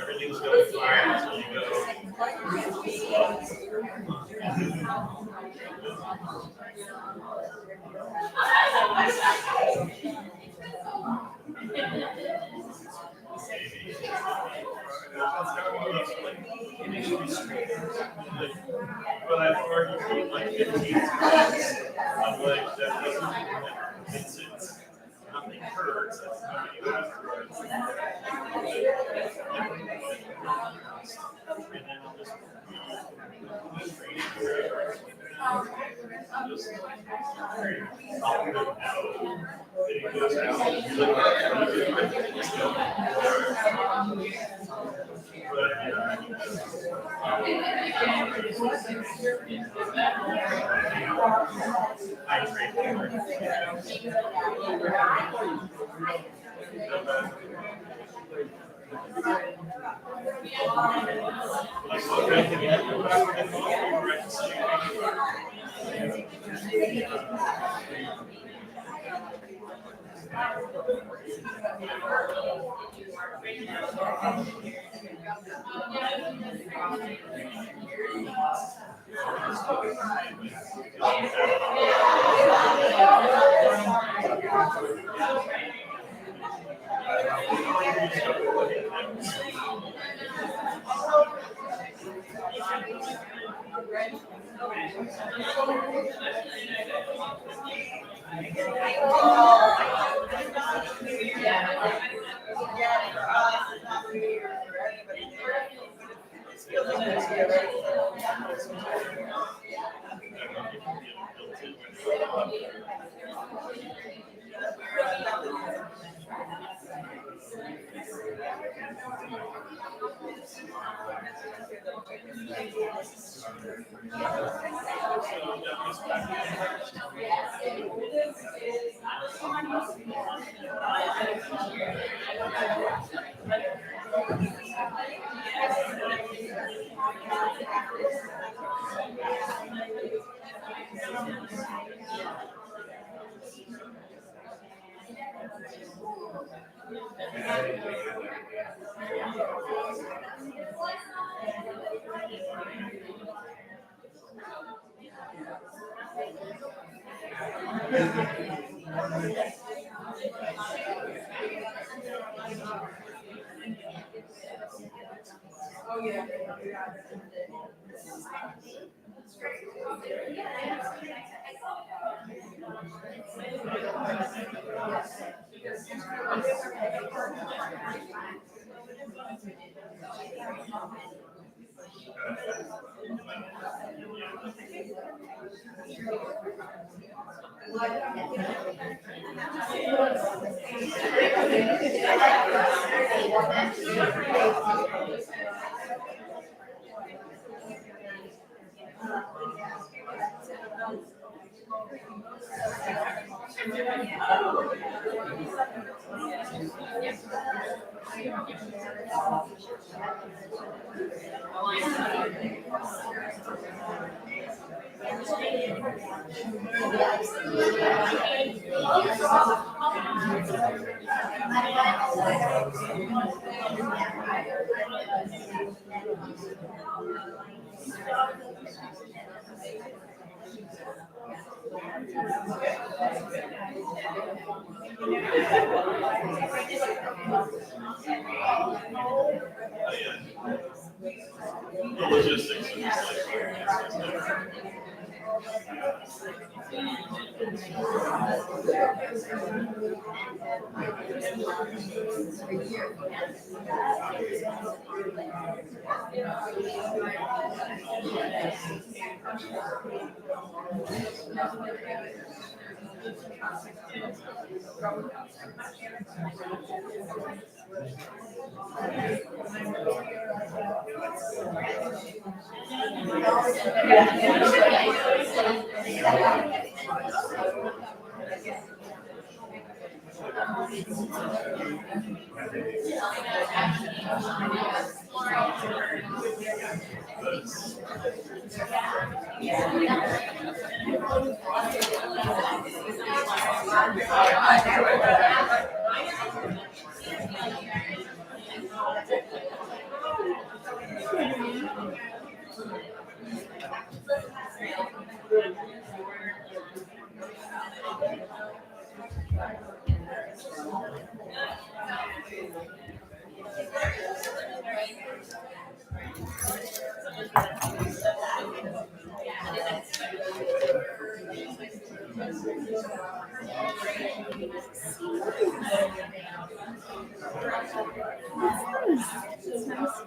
Everything's going fine until you go. But I've already like 15 times. I'm like, that doesn't, it's nothing hurts. It's nothing afterwards. And then I'll just I'll put it out. It goes The logistics of just like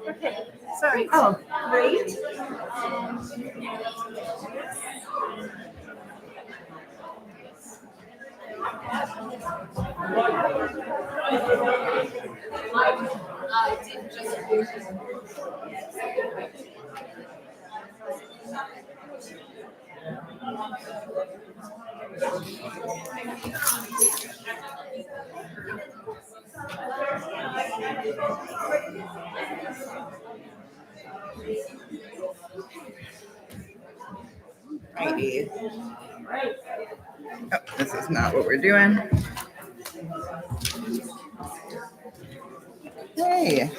Okay, sorry. Oh, great. Righty. Oh, this is not what we're doing. Hey.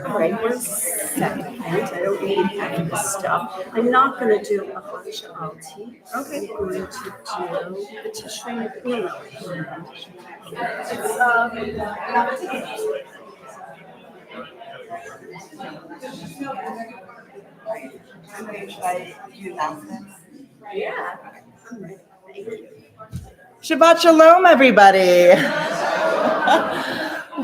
All right, 1 second. I don't need any of this stuff. I'm not going to do a bunch of tea. Okay. I'm going to do the tissue. You know, it's Should I do announcements? yeah. I'm ready. Thank you. Shabbat Shalom, everybody.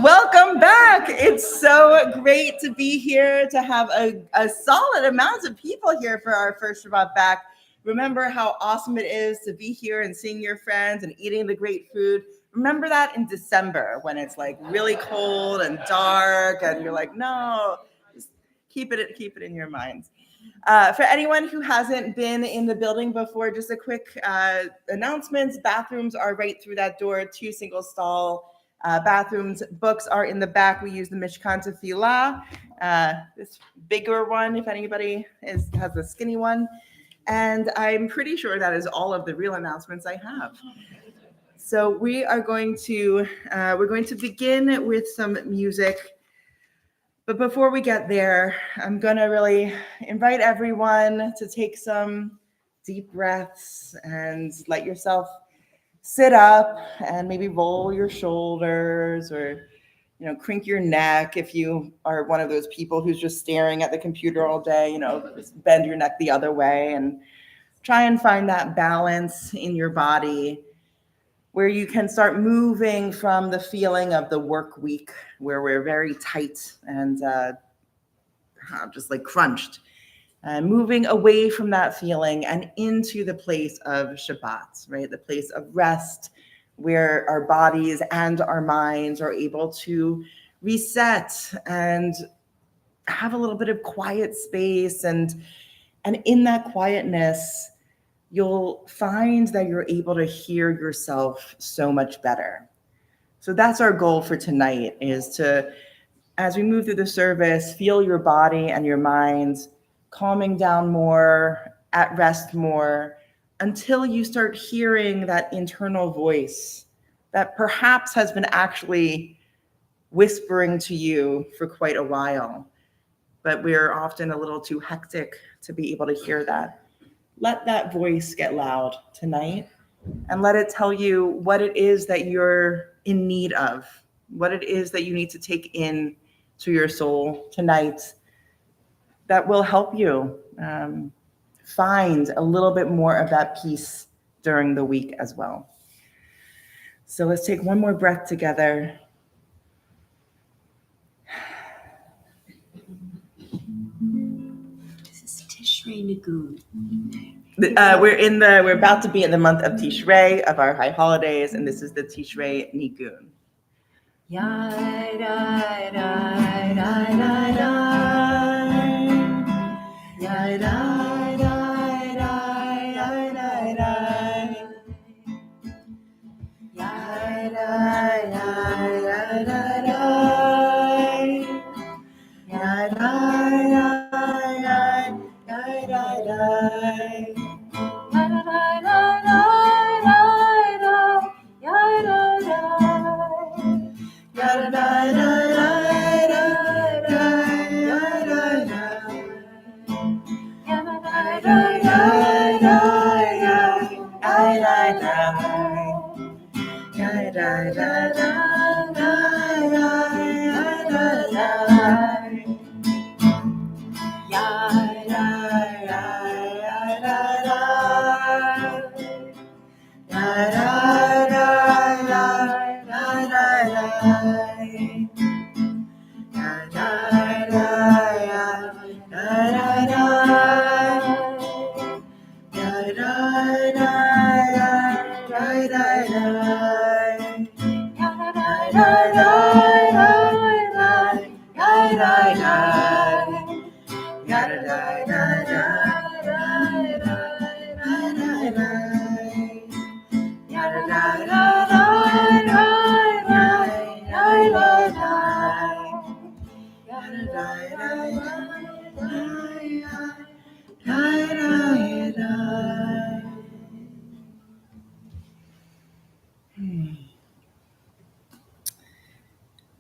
Welcome back. It's so great to be here, to have a solid amount of people here for our first Shabbat back. Remember how awesome it is to be here and seeing your friends and eating the great food. Remember that in December when it's like really cold and dark and you're like, no, just keep it in your minds. For anyone who hasn't been in the building before, just a quick announcements. Bathrooms are right through that door, 2 single stall bathrooms. Books are in the back. We use the Mishkan Tefillah, this bigger one, if anybody has a skinny one. And I'm pretty sure that is all of the real announcements I have. So we are going to begin with some music. But before we get there, I'm going to really invite everyone to take some deep breaths and let yourself sit up and maybe roll your shoulders or, crink your neck. If you are one of those people who's just staring at the computer all day, just bend your neck the other way and try and find that balance in your body where you can start moving from the feeling of the work week where we're very tight and just like crunched, And moving away from that feeling and into the place of Shabbat, right? The place of rest where our bodies and our minds are able to reset and have a little bit of quiet space. And in that quietness, you'll find that you're able to hear yourself so much better. So that's our goal for tonight, is to, as we move through the service, feel your body and your mind calming down more, at rest more, until you start hearing that internal voice that perhaps has been actually whispering to you for quite a while. But we're often a little too hectic to be able to hear that. Let that voice get loud tonight and let it tell you what it is that you're in need of, what it is that you need to take in to your soul tonight that will help you find a little bit more of that peace during the week as well. So let's take one more breath together. This is Tishrei Nigun. We're about to be in the month of Tishrei, of our high holidays, and this is the Tishrei Nigun. Yai, dai, dai, dai, dai, dai. Yai, dai, dai, dai, dai, dai, dai. Yai, dai, dai, dai, dai, dai. Yai, dai, dai, dai, dai, dai, dai.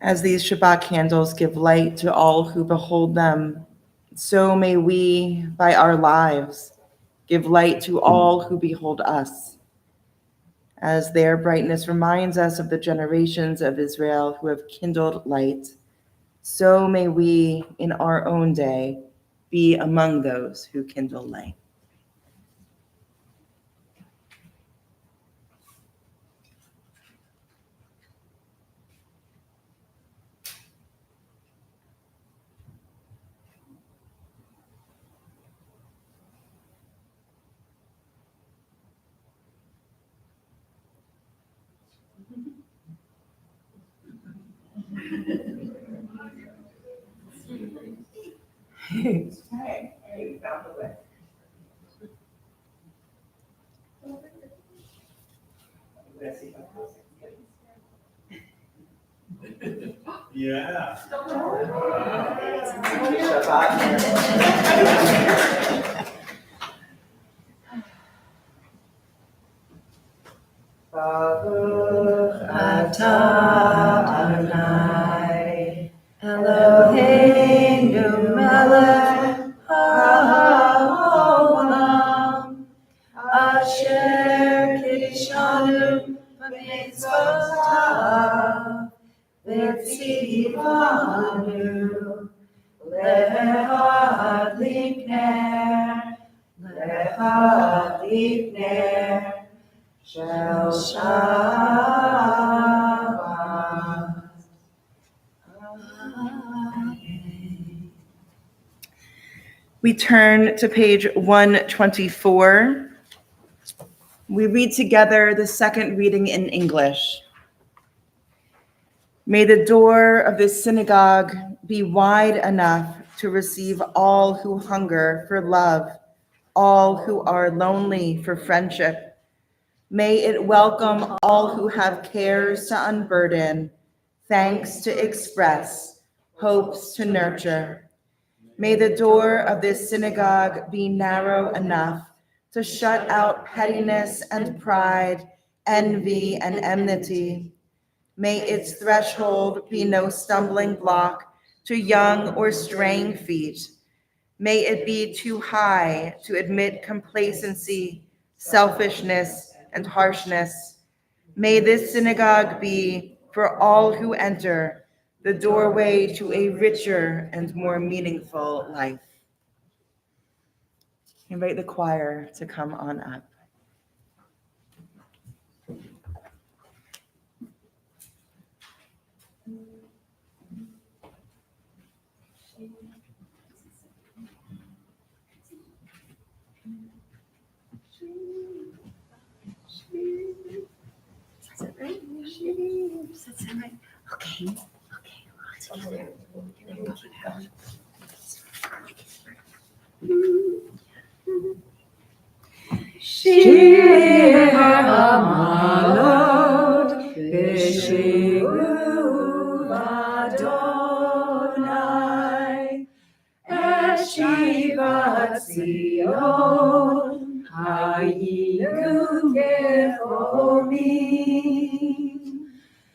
As these Shabbat candles give light to all who behold them, so may we, by our lives, give light to all who behold us. As their brightness reminds us of the generations of Israel who have kindled light, so may we, in our own day, be among those who kindle light. Yeah. Baruch atah Adonai Eloheinu melech haolam asher kiddushanu b'mitzvotav v'tzivanu lehadlik ner Shel Shabbat. We turn to page 124. We read together the second reading in English. May the door of this synagogue be wide enough to receive all who hunger for love, all who are lonely for friendship. May it welcome all who have cares to unburden, thanks to express, hopes to nurture. May the door of this synagogue be narrow enough to shut out pettiness and pride, envy and enmity. May its threshold be no stumbling block to young or straying feet. May it be too high to admit complacency, selfishness, and harshness. May this synagogue be, for all who enter, the doorway to a richer and more meaningful life. I invite the choir to come on up. Is that right? That's it, right? Okay. Shir Hamalot B'Shiru Adonai Eshivat Zion Hayinu Kechomim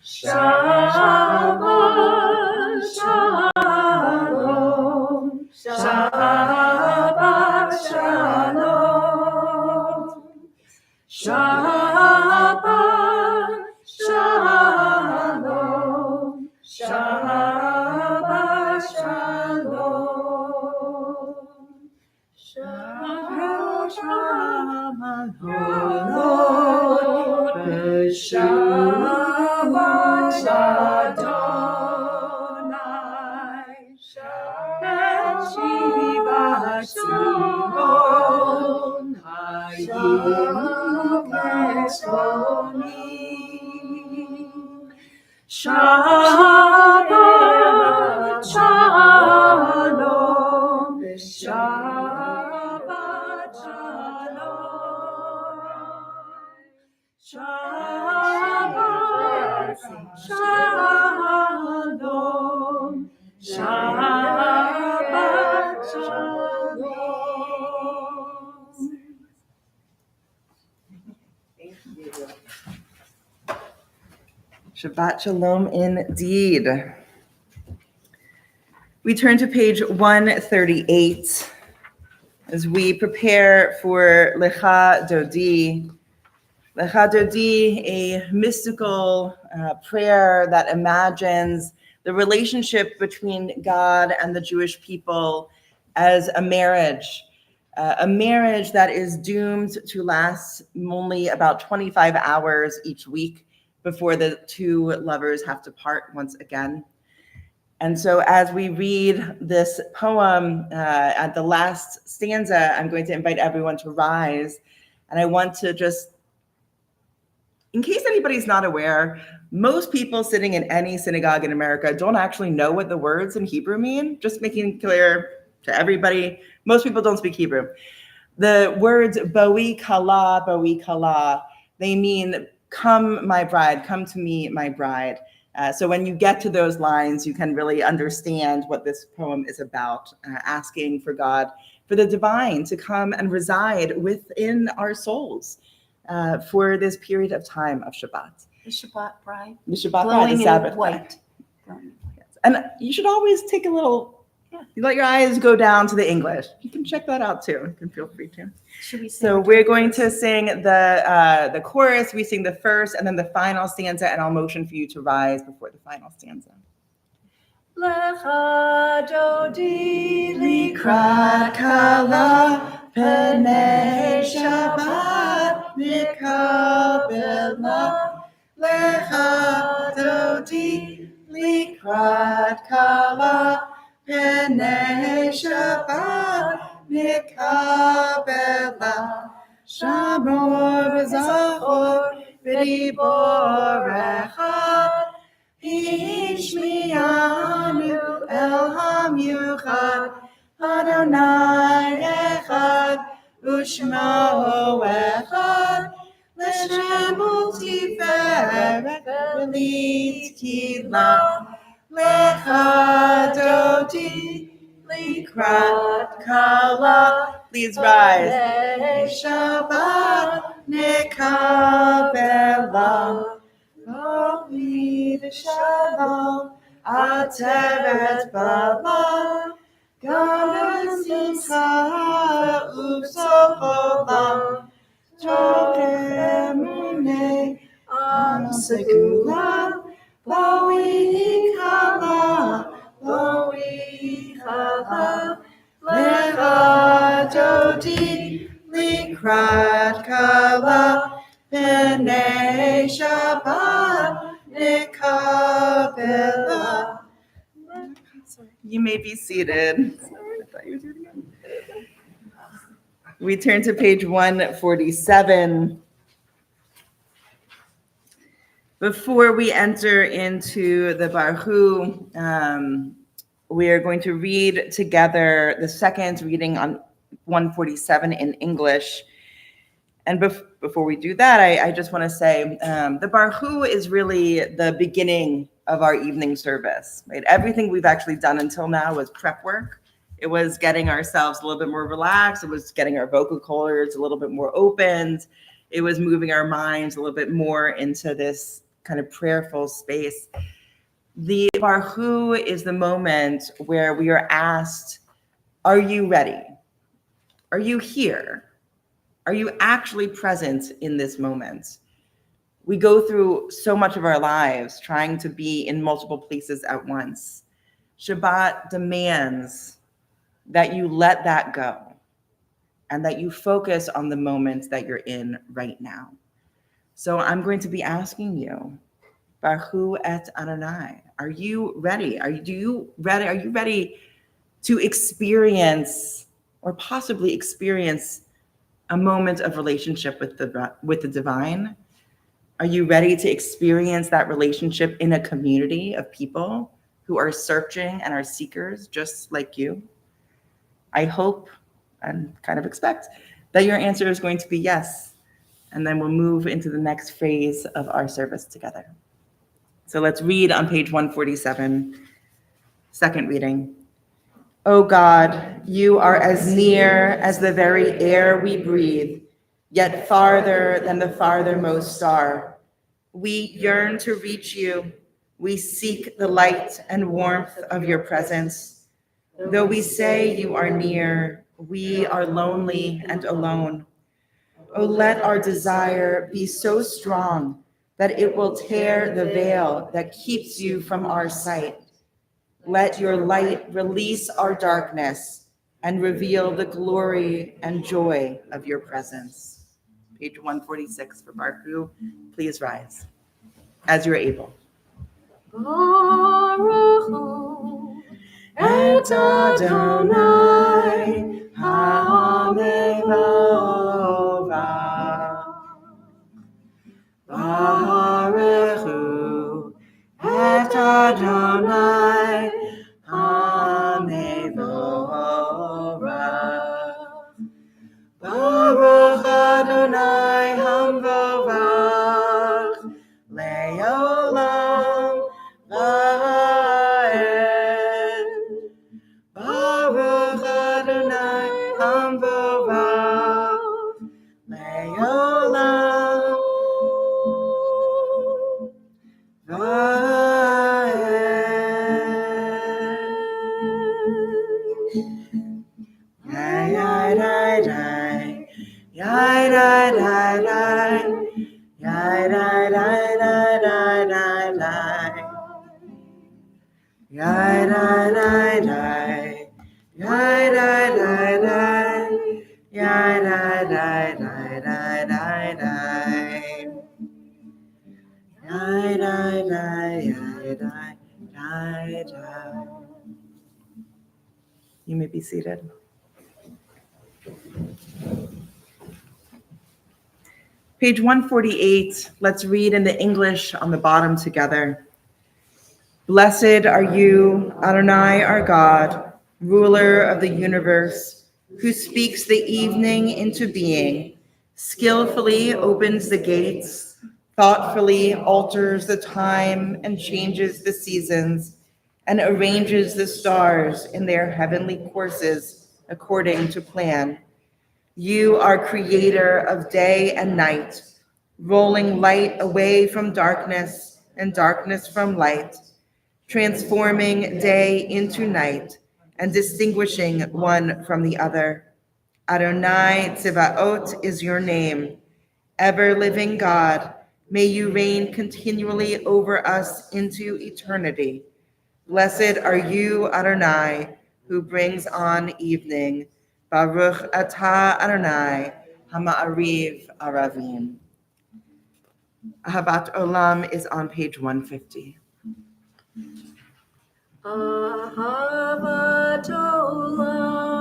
Shabbat Shalom Shabbat Shalom Shabbat Shalom Shabbat Shalom Shabbat Shalom Shabbat Adonai Shivat Zion Hayinu Kechomim Shabbat Shalom Shabbat Shalom Shabbat Shalom Shabbat Shalom. Shabbat Shalom indeed. We turn to page 138 as we prepare for Lecha Dodi. Lecha Dodi, a mystical prayer that imagines the relationship between God and the Jewish people as a marriage that is doomed to last only about 25 hours each week before the two lovers have to part once again. And so as we read this poem at the last stanza, I'm going to invite everyone to rise. And I want to just, in case anybody's not aware, most people sitting in any synagogue in America don't actually know what the words in Hebrew mean. Just making clear to everybody, most people don't speak Hebrew. The words boi kala, they mean come my bride, come to me my bride. So when you get to those lines, you can really understand what this poem is about, asking for God, for the divine to come and reside within our souls for this period of time of Shabbat. The Shabbat bride. The Shabbat bride, Glowing the in Sabbath white. bride. And you should always take a little, you let your eyes go down to the English. You can check that out too. You can feel free to. Should we sing? So we're going to sing the chorus. We sing the first and then the final stanza, and I'll motion for you to rise before the final stanza. Lecha Dodi Likrat kala penei Shabbat mikabela. Lecha Dodi likrat kala penei Shabbat Nikabela Shamor Bezachor V'dibor Echad Hishmianu El HaMiuchad Adonai Echad Ushmo Echad L'Shem Tiferet V'Litkila Lecha Dodi Likrat Kala. Please rise. Shabbat Nekabela Ovid Shalom Ateret Bala Gam Simcha Usocholam Tokemune Am Segula Lo'i Kala Lecha Dodi Likrat Kala B'nei Shabbat Nekabela. You may be seated. We turn to page 147. Before we enter into the Baruch, we are going to read together the second reading on 147 in English. And before we do that, I just want to say the Baruch is really the beginning of our evening service, right? Everything we've actually done until now was prep work. It was getting ourselves a little bit more relaxed. It was getting our vocal cords a little bit more opened. It was moving our minds a little bit more into this kind of prayerful space. The Baruch is the moment where we are asked, are you ready? Are you here? Are you actually present in this moment? We go through so much of our lives trying to be in multiple places at once. Shabbat demands that you let that go and that you focus on the moment that you're in right now. So I'm going to be asking you, Baruch et Adonai, are you ready? Are you ready to experience or possibly experience a moment of relationship with the divine? Are you ready to experience that relationship in a community of people who are searching and are seekers just like you? I hope and kind of expect that your answer is going to be yes. And then we'll move into the next phase of our service together. So let's read on page 147, second reading. O God, you are as near as the very air we breathe, yet farther than the farthermost star. We yearn to reach you. We seek the light and warmth of your presence. Though we say you are near, we are lonely and alone. Oh, let our desire be so strong that it will tear the veil that keeps you from our sight. Let your light release our darkness and reveal the glory and joy of your presence. Page 146 for Baruch. Please rise as you're able. Baruch et Adonai HaMevorach. Baruch et Adonai HaMevorach. Baruch Adonai HaMevorach Le'olam Va'ed. Baruch Adonai HaMevorach Le'olam Va'ed. Yai, yai, yai, yai, yai, yai, yai, yai, yai, yai, yai, You may be seated. Page 148, let's read in the English on the bottom together. Blessed are you, Adonai our God, ruler of the universe, who speaks the evening into being, skillfully opens the gates, thoughtfully alters the time and changes the seasons, and arranges the stars in their heavenly courses according to plan. You are creator of day and night, rolling light away from darkness and darkness from light, transforming day into night and distinguishing one from the other. Adonai Tzivaot is your name. Ever-living God, may you reign continually over us into eternity. Blessed are you, Adonai, who brings on evening. Baruch atah Adonai, Hama'ariv Aravim. Ahavat Olam is on page 150. Ahavat Olam,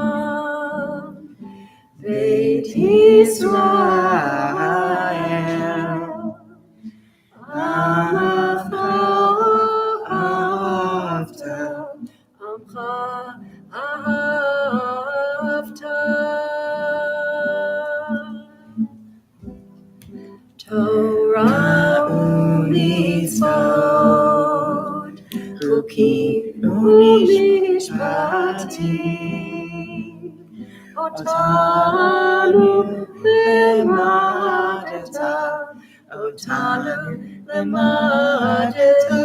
Beit Yisrael, Amcha ahavta, Amcha ahavta. Torah u'mitzvot, Chukim u'mishpatim, Otanu lemadeta, Otanu lemadeta.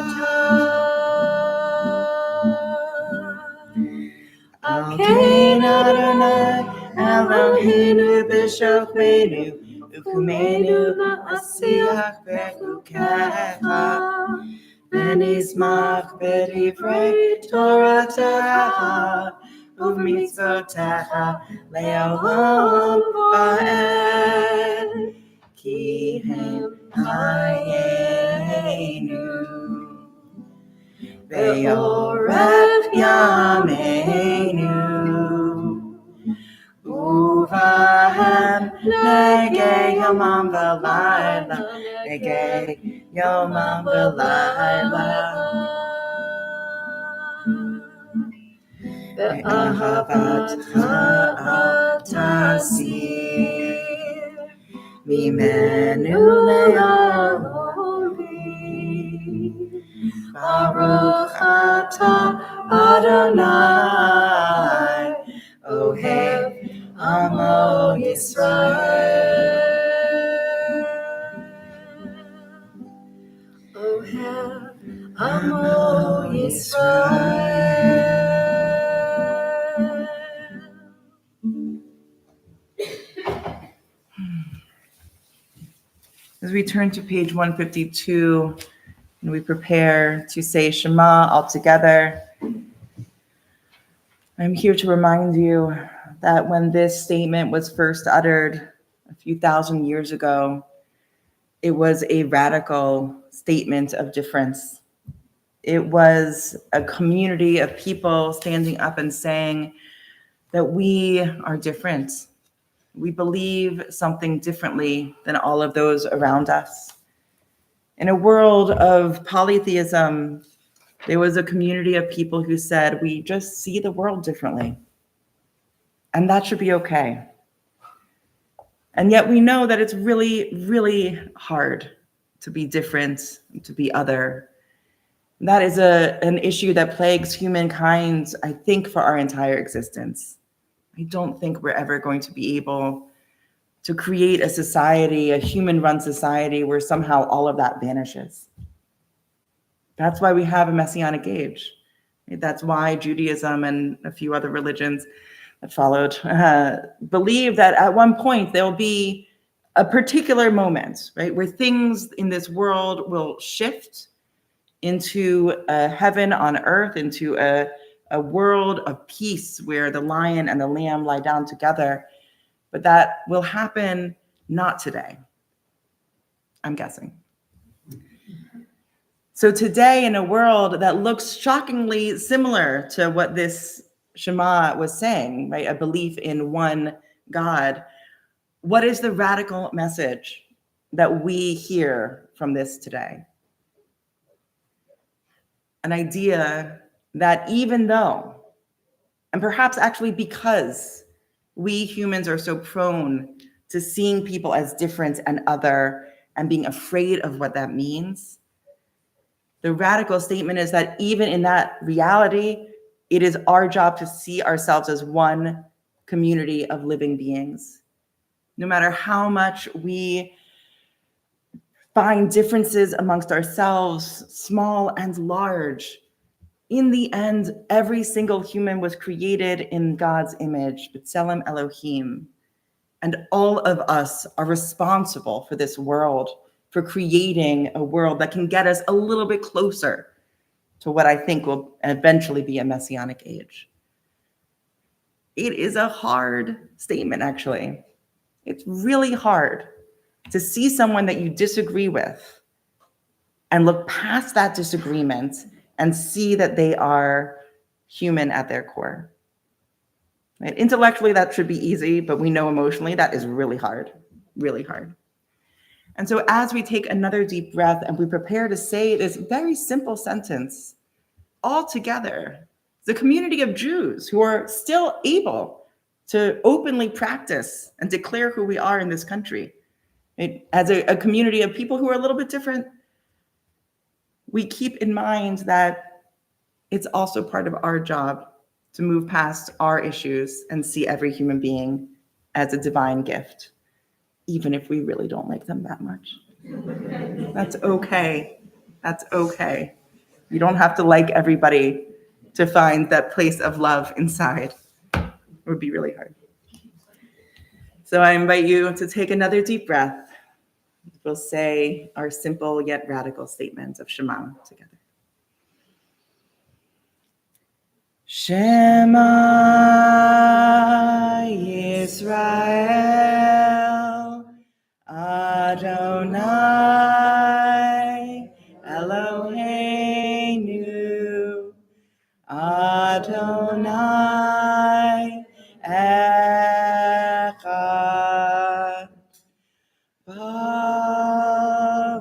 Alkein Adonai Eloheinu b'shofenu, Ukumenu ma'asiach bechukecha, V'nizmach b'divrei Toratecha, U'v'mitzvotecha le'olam va'ed, Ki hem hayenu, Ve'oref yameinu, Uvahem negei yomam v'layla, negei yomam v'layla. Ve'ahavat ha'atasir, mimenu le'aloli, Baruch atah Adonai, Ohev Amo Yisrael. Ohev Amo Yisrael. As we turn to page 152, and we prepare to say Shema all together, I'm here to remind you that when this statement was first uttered a few thousand years ago, it was a radical statement of difference. It was a community of people standing up and saying that we are different. We believe something differently than all of those around us. In a world of polytheism, there was a community of people who said, we just see the world differently. And that should be okay. And yet we know that it's really, really hard to be different, to be other. That is an issue that plagues humankind, I think, for our entire existence. I don't think we're ever going to be able to create a society, a human-run society, where somehow all of that vanishes. That's why we have a messianic age. That's why Judaism and a few other religions that followed believe that at one point there'll be a particular moment, right, where things in this world will shift into a heaven on earth, into a world of peace where the lion and the lamb lie down together. But that will happen not today, I'm guessing. So today, in a world that looks shockingly similar to what this Shema was saying, right, a belief in one God, what is the radical message? that we hear from this today. An idea that even though, and perhaps actually because we humans are so prone to seeing people as different and other and being afraid of what that means, the radical statement is that even in that reality, it is our job to see ourselves as one community of living beings. No matter how much we find differences amongst ourselves, small and large, in the end, every single human was created in God's image, B'Tselem Elohim. And all of us are responsible for this world, for creating a world that can get us a little bit closer to what I think will eventually be a messianic age. It is a hard statement, actually. It's really hard to see someone that you disagree with and look past that disagreement and see that they are human at their core. Right? Intellectually, that should be easy, but we know emotionally that is really hard, really hard. And so as we take another deep breath and we prepare to say this very simple sentence, all together, the community of Jews who are still able to openly practice and declare who we are in this country, right? As a community of people who are a little bit different, we keep in mind that it's also part of our job to move past our issues and see every human being as a divine gift, even if we really don't like them that much. That's okay. That's okay. You don't have to like everybody to find that place of love inside. It would be really hard. So I invite you to take another deep breath. We'll say our simple yet radical statement of Shema together. Shema Yisrael, Adonai Eloheinu, Adonai Echad.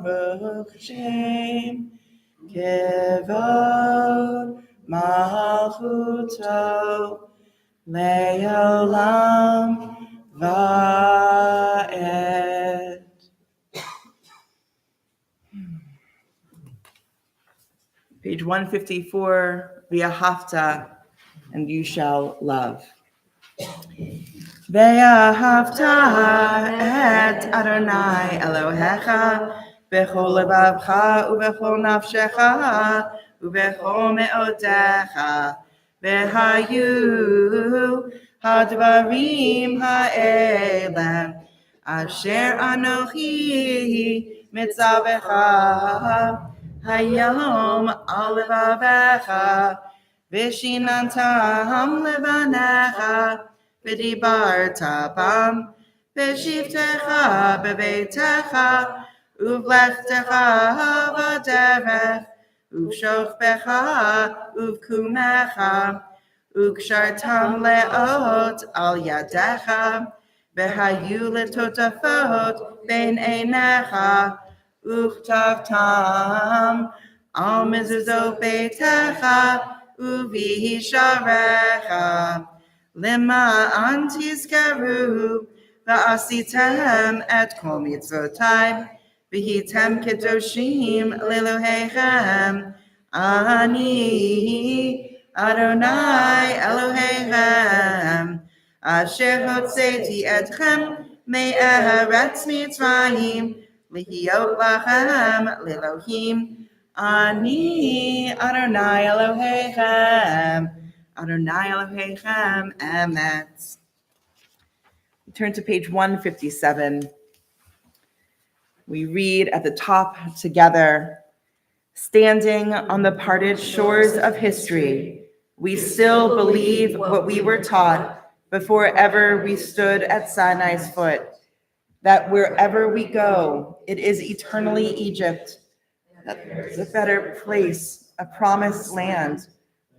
Baruch Shem Kevod Malchuto Leolam Va'ed. Page 154, V'ahavta, and you shall love. Ve'ahavta et Adonai Elohecha b'chol levavcha u'b'chol nafshecha u'b'chol me'odecha v'hayu hadvarim ha'elem asher anochi mitzavecha hayom al levavecha v'shinantam levanecha v'dibarta bam v'shivtecha b'beitecha uvlechtecha v'derech uv'shochbecha uv'kumecha uv'kshartam leot al yadecha v'hayu letotafot ben einecha uv'tavtam al mezuzot beitecha uv'hisharecha Lima antizkaru va'asitem et kol mitzvotai v'hitem kedoshim lelohechem ani Adonai Elohechem asher hotzeti etchem me'eretz Mitzrayim lihiot lachem lelohim ani Adonai Elohechem Adonai Elohechem Emet. We turn to page 157. We read at the top together, standing on the parted shores of history, we still believe what we were taught before ever we stood at Sinai's foot, that wherever we go, it is eternally Egypt, that there's a better place, a promised land,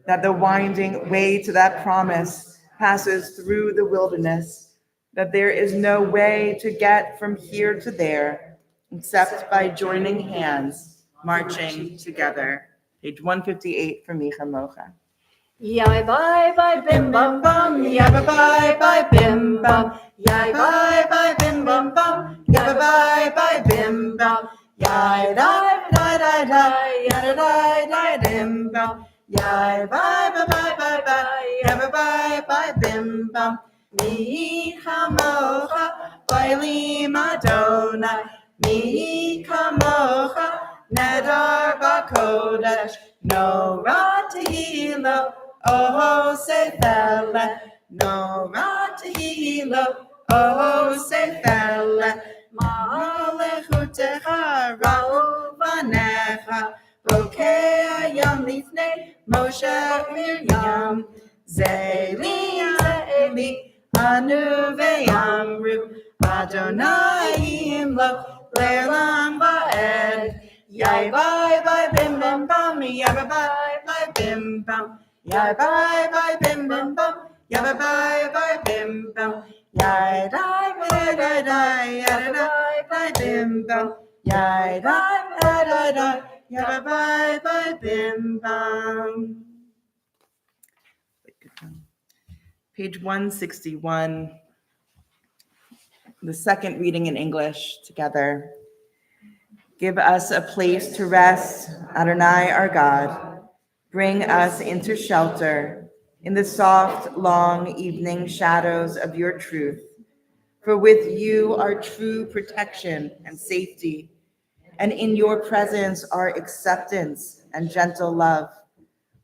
that the winding way to that promise passes through the wilderness, that there is no way to get from here to there, except by joining hands, marching together. Page 158 for Micha Mocha. Yai bye bye bim bum bum, yai bye bye bye bim bum, yai bye bye bim bum bum, yai bye bye bim bum, yai die die die die, yai die die dim bum, yai bye bye bye bye bye, yai bye bye bim bum. Mi chamocha, baili Madonna, mi chamocha, nedar bakodesh, no ratihilo. Oh, say fella, no ratihilo. Oh, say fella, ma'alechutecha ra'u vanecha, bokeh yam lifnei Moshe Miriam, Zeli Zeli anu ve'amru, Adonai imlo le'elam va'ed, yai bye bye bim bim bam, yai bye bye bim bam. Yai bye bye bim bim bum, yai bye bye bim bum, yai die die die die, yai die die bim bum, yai die die die die, yai bye bye bim bum. Page 161, the second reading in English together. Give us a place to rest, Adonai our God. Bring us into shelter in the soft, long evening shadows of your truth. For with you are true protection and safety, and in your presence are acceptance and gentle love.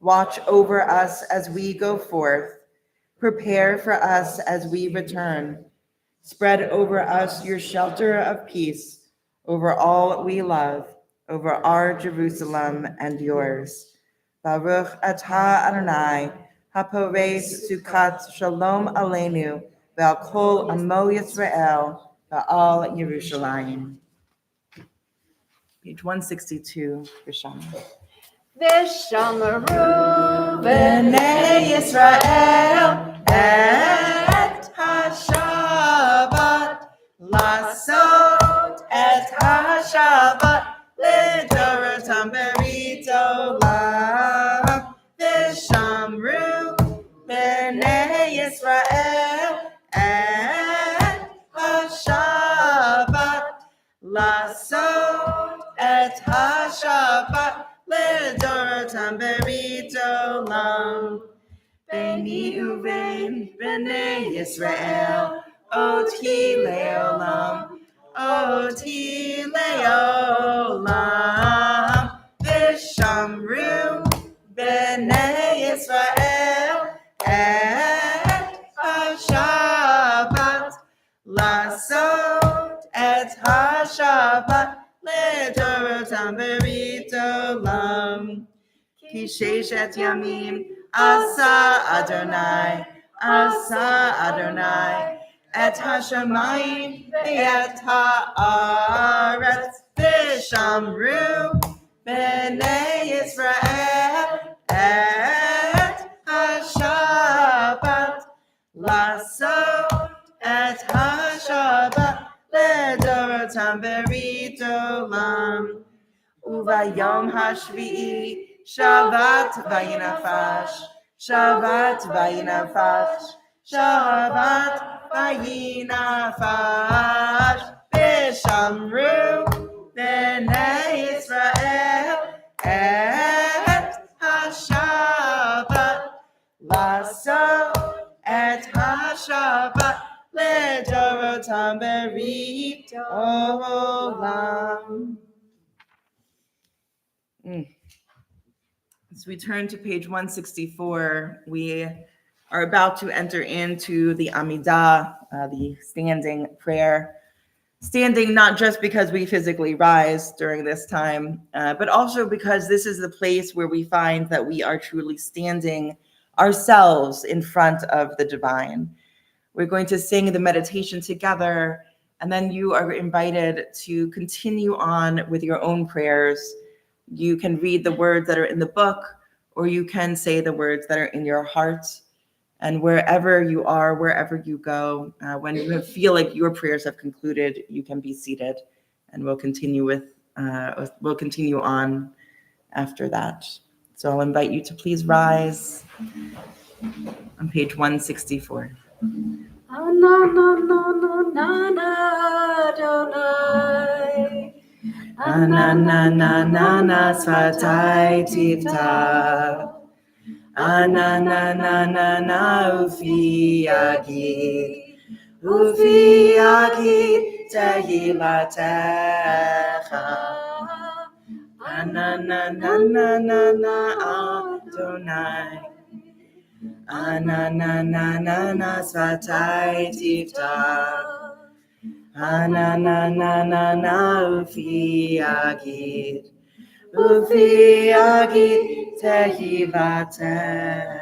Watch over us as we go forth. Prepare for us as we return. Spread over us your shelter of peace, over all we love, over our Jerusalem and yours. Baruch atah Adonai, haporeis sukat shalom aleinu, ve'al kol amo Yisrael, ve'al Yerushalayim. Page 162, Rishon. V'shamaru B'nei Yisrael et ha-Shabbat, lasot et ha-Shabbat, לדורותם ברית עולם, ושמרו בני ישראל את השבת, לעשות את השבת לדורותם ברית עולם. ביני ובין בני ישראל אותי לעולם, אותי לעולם, ושמרו בני ישראל את השבת, לעשות את השבת לדורותם ברית עולם. כי ששת ימים עשה אדוני, עשה אדוני, את השמיים ואת הארץ, ושמרו בני ישראל את השבת, לעשות את השבת לדורותם ברית עולם. וביום השביעי שבת וינפש, שבת וינפש, שבת וינפש, ושמרו בני ישראל את השבת, לעשות את השבת לדורותם ברית עולם. As we turn to page 164, we are about to enter into the Amidah, the standing prayer. Standing not just because we physically rise during this time, but also because this is the place where we find that we are truly standing ourselves in front of the divine. We're going to sing the meditation together, and then you are invited to continue on with your own prayers. You can read the words that are in the book, or you can say the words that are in your heart. And wherever you are, wherever you go, when you feel like your prayers have concluded, you can be seated and we'll continue on after that. So I'll invite you to please rise on page 164. Na na na na na na Adonai. Na na na na na svatai tifta. Na na na na na ufi agi. Ufi agi tehilatecha. Na na na na na na Adonai. Na na na na na svatai tifta. Na na na na na ufi agit. Ufi agit tehilatecha.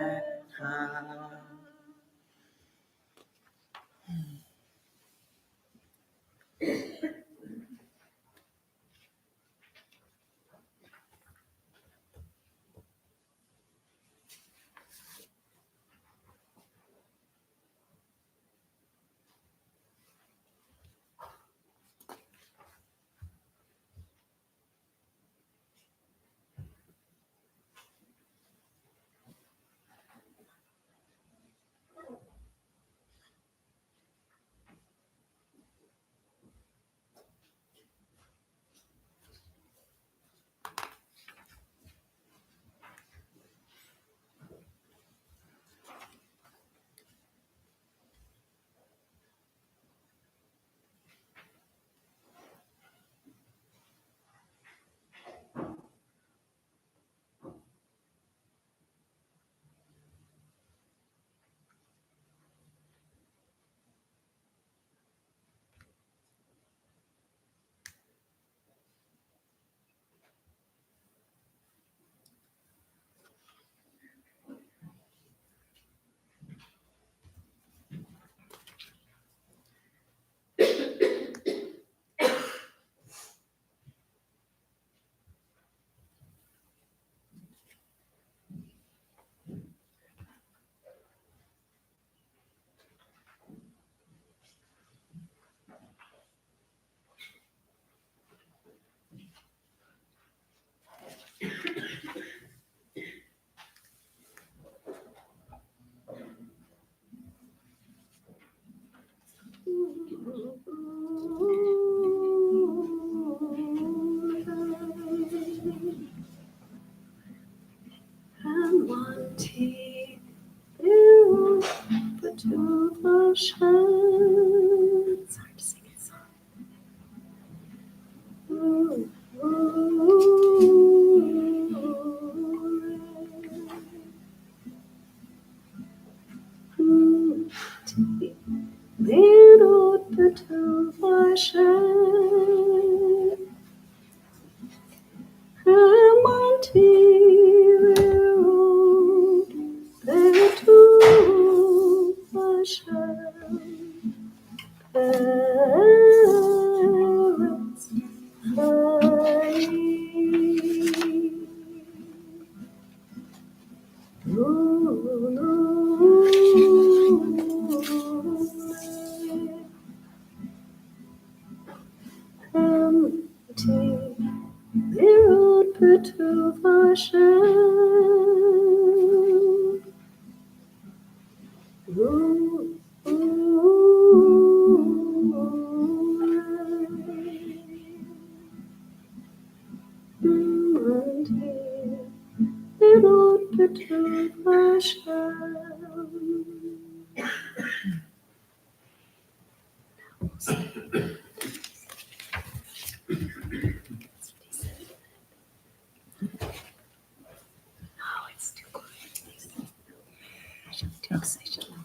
It's hard to sing this song.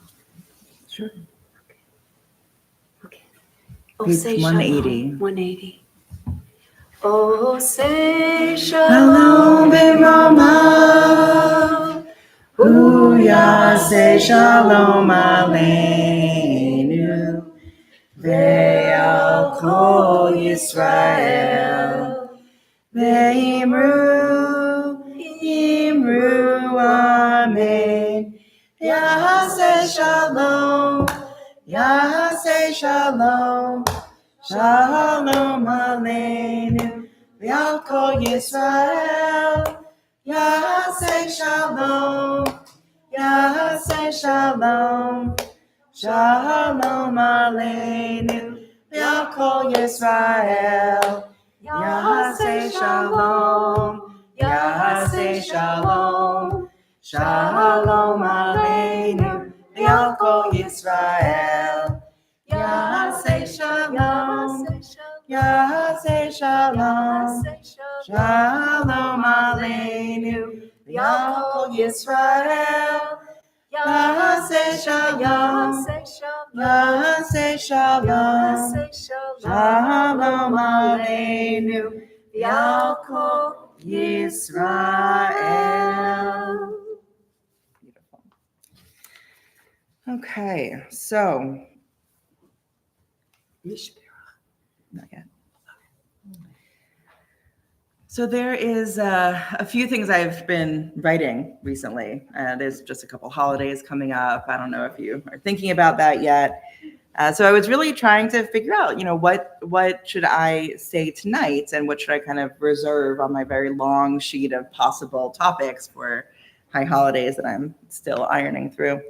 Sure. Okay. Page say 180. Shalom. 180. Oh, say Shalom Shalom. b'mama. Huya say shalom aleinu. Ve'al kol Yisrael. Ve'imru, imru, amen. Yahaseh shalom, Yahaseh shalom, Shalom Aleinu, V'al Kol Yisrael. Yaseh Shalom, Yaseh Shalom. Shalom Aleinu, V'al Kol Yisrael. Yaseh Shalom, Yaseh Shalom. Shalom Aleinu, V'al Kol Yisrael. Yaseh Shalom, Yaseh Shalom. Shalom Aleinu, V'al Kol Yisrael. Yaseh Shalom, Yaseh Shalom. Shalom Aleinu, V'al Kol Yisrael. Beautiful. Okay, so not yet. So there is a few things I've been writing recently. There's just a couple holidays coming up. I don't know if you are thinking about that yet. So I was really trying to figure out, what should I say tonight and what should I kind of reserve on my very long sheet of possible topics for high holidays that I'm still ironing through.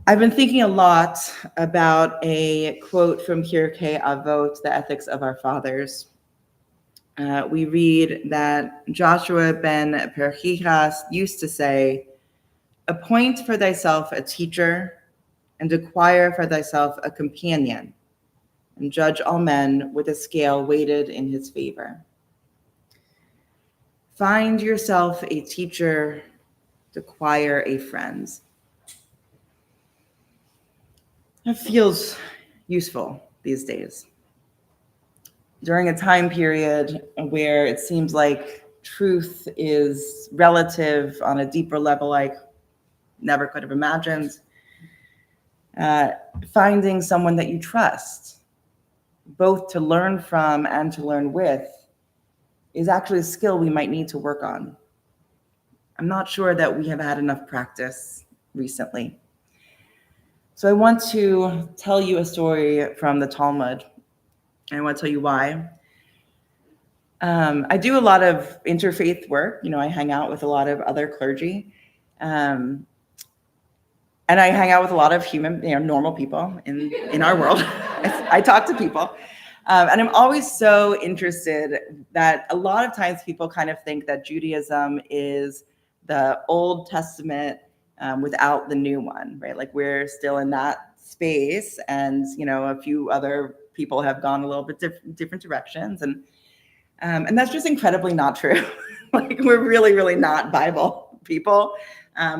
I've been thinking a lot about a quote from Pirkei Avot, The Ethics of Our Fathers. We read that Joshua ben Perchichas used to say, "Appoint for thyself a teacher, and acquire for thyself a companion, and judge all men with a scale weighted in his favor." Find yourself a teacher, acquire a friend. That feels useful these days. During a time period where it seems like truth is relative on a deeper level I never could have imagined, finding someone that you trust, both to learn from and to learn with, is actually a skill we might need to work on. I'm not sure that we have had enough practice recently. So I want to tell you a story from the Talmud. I want to tell you why. I do a lot of interfaith work. I hang out with a lot of other clergy. And I hang out with a lot of human, normal people in our world. I talk to people. And I'm always so interested that a lot of times people kind of think that Judaism is the Old Testament without the new one, right? Like we're still in that space, and a few other people have gone a little bit different directions, and that's just incredibly not true. Like we're really, really not Bible people.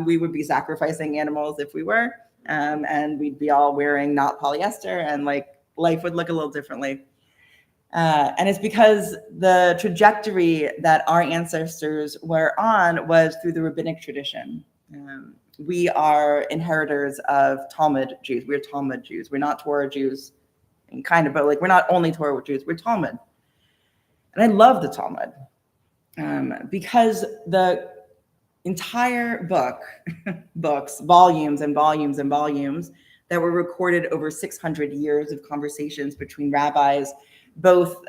We would be sacrificing animals if we were, and we'd be all wearing not polyester, and like life would look a little differently. And it's because the trajectory that our ancestors were on was through the rabbinic tradition. We are inheritors of Talmud Jews. We're Talmud Jews. We're not Torah Jews, and kind of, but like we're not only Torah Jews. We're Talmud, and I love the Talmud because the entire books, volumes and volumes and volumes that were recorded over 600 years of conversations between rabbis, both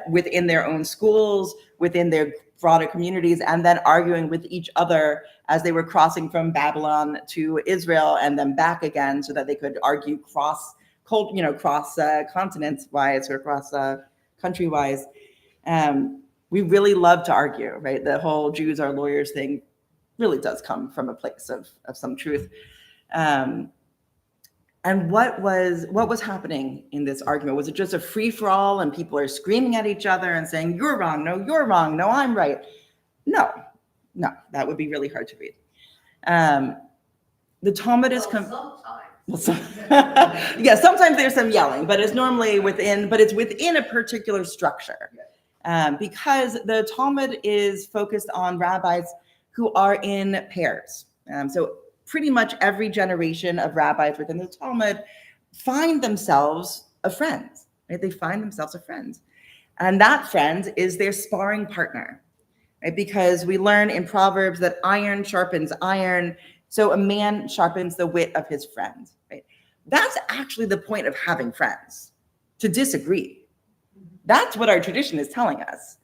within their own schools, within their broader communities, and then arguing with each other as they were crossing from Babylon to Israel and then back again, so that they could argue cross continents wise or cross country wise. We really love to argue, right? The whole Jews are lawyers thing really does come from a place of some truth. And what was happening in this argument? Was it just a free-for-all and people are screaming at each other and saying, "You're wrong, no, you're wrong, no, I'm right"? No, that would be really hard to read. The Talmud is yeah, sometimes there's some yelling, but it's normally within a particular structure. Because the Talmud is focused on rabbis who are in pairs. So pretty much every generation of rabbis within the Talmud find themselves a friend, right? They find themselves a friend. And that friend is their sparring partner, right? Because we learn in Proverbs that iron sharpens iron. So a man sharpens the wit of his friend, right? That's actually the point of having friends, to disagree. That's what our tradition is telling us.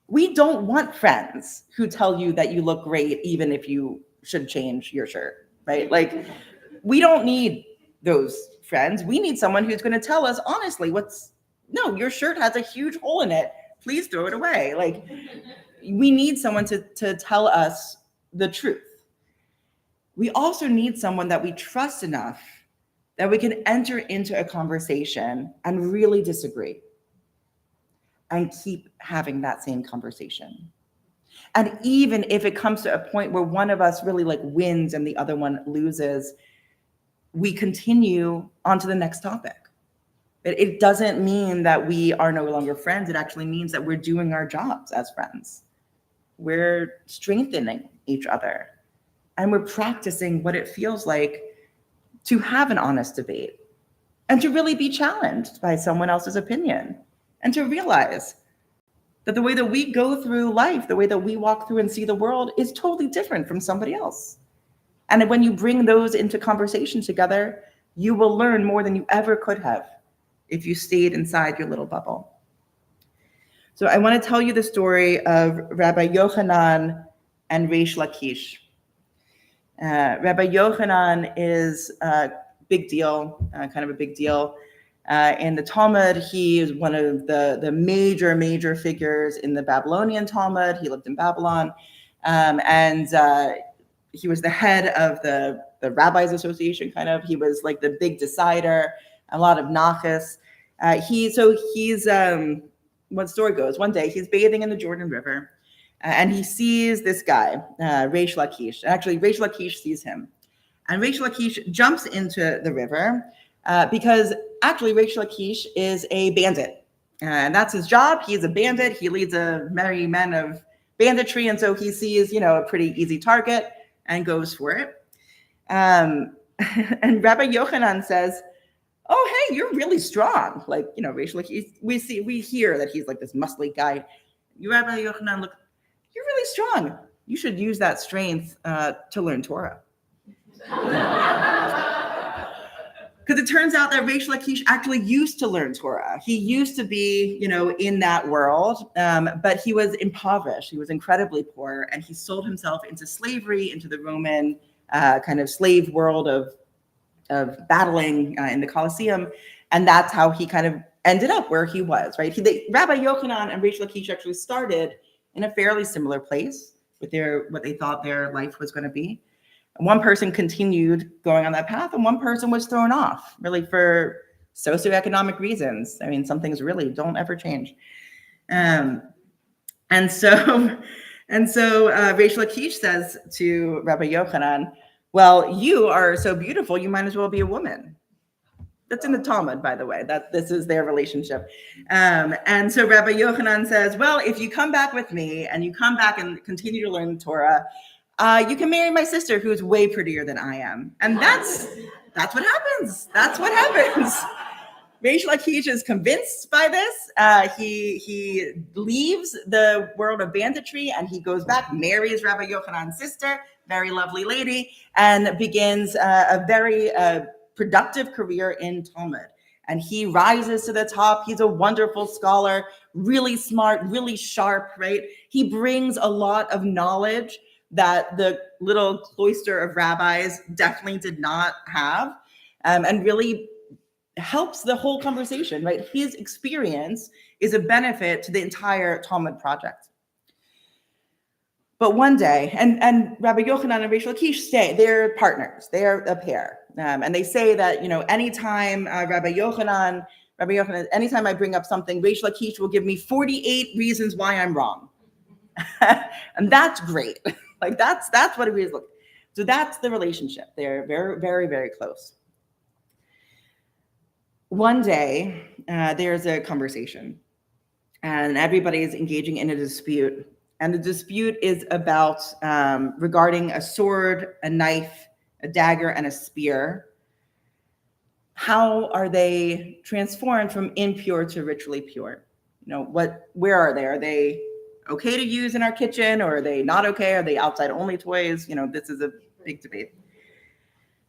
We don't want friends who tell you that you look great even if you should change your shirt, right? Like, we don't need those friends. We need someone who's going to tell us honestly no, your shirt has a huge hole in it. Please throw it away. Like, we need someone to tell us the truth. We also need someone that we trust enough that we can enter into a conversation and really disagree and keep having that same conversation. And even if it comes to a point where one of us really like wins and the other one loses, we continue on to the next topic. It doesn't mean that we are no longer friends. It actually means that we're doing our jobs as friends. We're strengthening each other, and we're practicing what it feels like to have an honest debate and to really be challenged by someone else's opinion, and to realize that the way that we go through life, the way that we walk through and see the world is totally different from somebody else. And when you bring those into conversation together, you will learn more than you ever could have if you stayed inside your little bubble. So I want to tell you the story of Rabbi Yochanan and Reish Lakish. Rabbi Yochanan is a big deal, kind of a big deal. In the Talmud, he is one of the major figures in the Babylonian Talmud. He lived in Babylon, and he was the head of the Rabbis Association, kind of. He was like the big decider, a lot of nachas. What story goes, one day he's bathing in the Jordan River, and he sees this guy, Reish Lakish. Actually, Reish Lakish sees him, and Reish Lakish jumps into the river because actually Reish Lakish is a bandit, and that's his job. He's a bandit. He leads a merry men of banditry, and so he sees, a pretty easy target and goes for it. And Rabbi Yochanan says, "Oh, hey, you're really strong." Like, Reish Lakish, we hear that he's like this muscly guy. You, Rabbi Yochanan, look, you're really strong. You should use that strength to learn Torah. Because it turns out that Reish Lakish actually used to learn Torah. He used to be, in that world, but he was impoverished. He was incredibly poor, and he sold himself into slavery, into the Roman kind of slave world of battling in the Colosseum. And that's how he kind of ended up where he was, right? Rabbi Yochanan and Reish Lakish actually started in a fairly similar place with what they thought their life was going to be. And one person continued going on that path, and one person was thrown off, really for socioeconomic reasons. I mean, some things really don't ever change. And so Reish Lakish says to Rabbi Yochanan, "Well, you are so beautiful, you might as well be a woman." That's in the Talmud, by the way, that this is their relationship. And so Rabbi Yochanan says, "Well, if you come back with me and you come back and continue to learn the Torah, you can marry my sister, who is way prettier than I am." And that's what happens. That's what happens. Reish Lakish is convinced by this. He leaves the world of banditry and he goes back, marries Rabbi Yochanan's sister, very lovely lady, and begins a very productive career in Talmud. And he rises to the top. He's a wonderful scholar, really smart, really sharp, right? He brings a lot of knowledge that the little cloister of rabbis definitely did not have, and really helps the whole conversation, right? His experience is a benefit to the entire Talmud project. But one day, and Rabbi Yochanan and Reish Lakish they're partners, they're a pair. And they say that, anytime Rabbi Yochanan, anytime I bring up something, Reish Lakish will give me 48 reasons why I'm wrong. And that's great. Like that's what it is. So that's the relationship. They're very, very, very close. One day, there's a conversation and everybody is engaging in a dispute. And the dispute is about regarding a sword, a knife, a dagger, and a spear. How are they transformed from impure to ritually pure? Where are they? Are they okay to use in our kitchen, or are they not okay? Are they outside only toys? This is a big debate.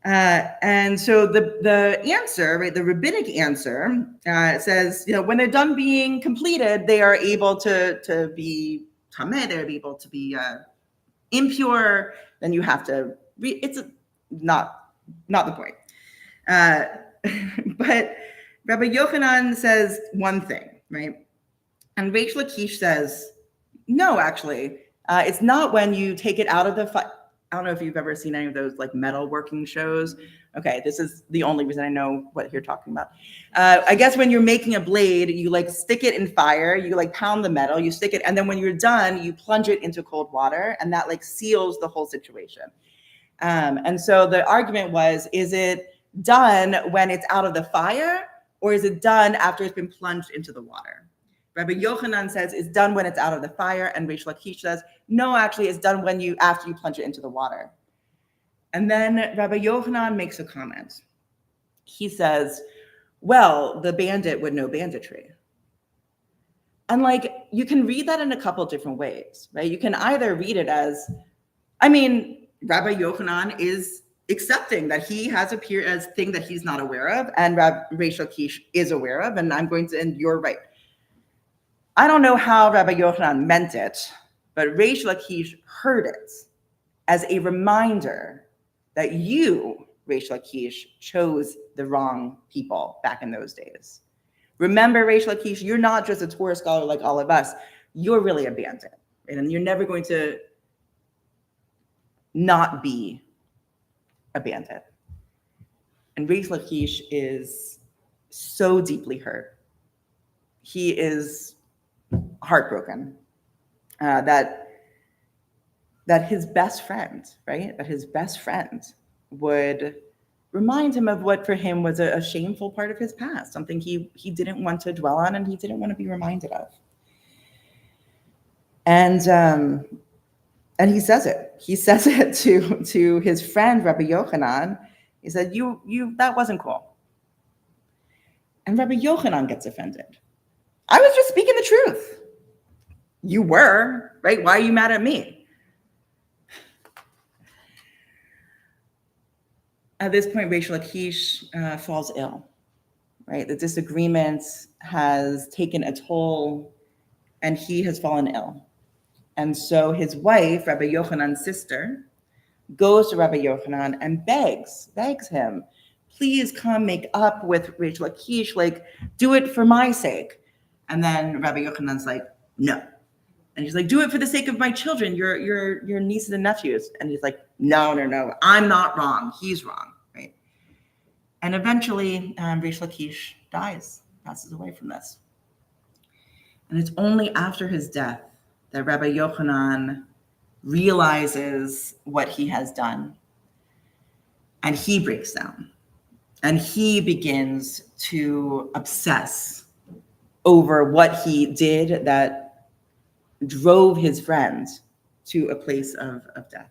And so the answer, right, the rabbinic answer says, when they're done being completed, they are able to be tameh, they're able to be impure. Then you have to. Not the point. But Rabbi Yochanan says one thing, right? And Reish Lakish says, no, actually, it's not when you take it out of the fire. I don't know if you've ever seen any of those like metal working shows. Okay, this is the only reason I know what you're talking about. I guess when you're making a blade, you like stick it in fire, you like pound the metal, you stick it, and then when you're done, you plunge it into cold water, and that like seals the whole situation. And so the argument was, is it done when it's out of the fire, or is it done after it's been plunged into the water? Rabbi Yochanan says it's done when it's out of the fire, and Reish Lakish says, no, actually, it's done after you plunge it into the water. And then Rabbi Yochanan makes a comment. He says, well, the bandit would know banditry. And like, you can read that in a couple different ways, right? You can either read it as, Rabbi Yochanan is accepting that he has a thing that he's not aware of, and Reish Lakish is aware of, and and you're right. I don't know how Rabbi Yochanan meant it, but Reish Lakish heard it as a reminder that you, Reish Lakish, chose the wrong people back in those days. Remember, Reish Lakish, you're not just a Torah scholar like all of us. You're really a bandit, right? And you're never going to not be a bandit. And Reish Lakish is so deeply hurt. He is heartbroken that his best friend, right? That his best friend would remind him of what for him was a shameful part of his past, something he didn't want to dwell on and he didn't want to be reminded of. And he says it. He says it to his friend Rabbi Yochanan. He said, "You that wasn't cool." And Rabbi Yochanan gets offended. I was just speaking the truth. You were, right? Why are you mad at me? At this point, Reish Lakish falls ill, right? The disagreement has taken a toll and he has fallen ill. And so his wife, Rabbi Yochanan's sister, goes to Rabbi Yochanan and begs him, please come make up with Reish Lakish, like do it for my sake. And then Rabbi Yochanan's like, no. And he's like, do it for the sake of my children, your nieces and nephews. And he's like, no, I'm not wrong. He's wrong, right? And eventually, Reish Lakish dies, passes away from this. And it's only after his death that Rabbi Yochanan realizes what he has done. And he breaks down. And he begins to obsess over what he did that drove his friends to a place of death.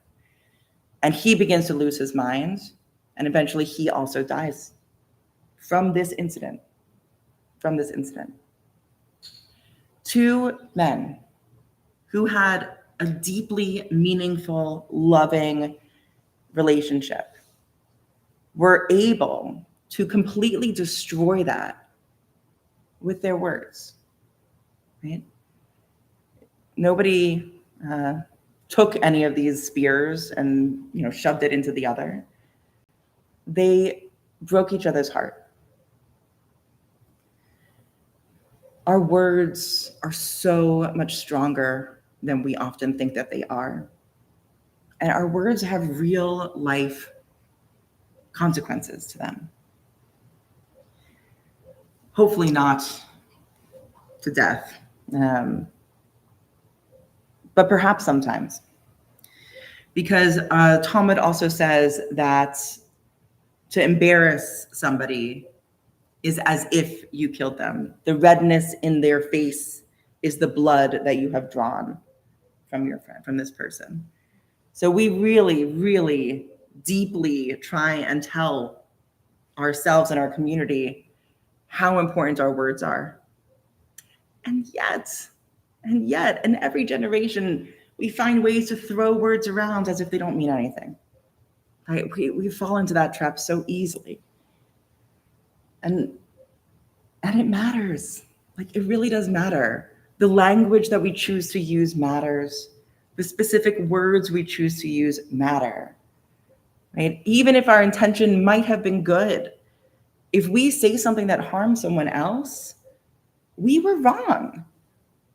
And he begins to lose his mind. And eventually he also dies from this incident. Two men who had a deeply meaningful, loving relationship were able to completely destroy that with their words, right? Nobody took any of these spears and shoved it into the other. They broke each other's heart. Our words are so much stronger than we often think that they are. And our words have real life consequences to them. Hopefully not to death. But perhaps sometimes. Because Talmud also says that to embarrass somebody is as if you killed them. The redness in their face is the blood that you have drawn from your friend, from this person. So we really, really deeply try and tell ourselves and our community how important our words are. And yet, in every generation, we find ways to throw words around as if they don't mean anything. Right? We fall into that trap so easily. And it matters. Like, it really does matter. The language that we choose to use matters. The specific words we choose to use matter. Right? Even if our intention might have been good, if we say something that harms someone else, we were wrong.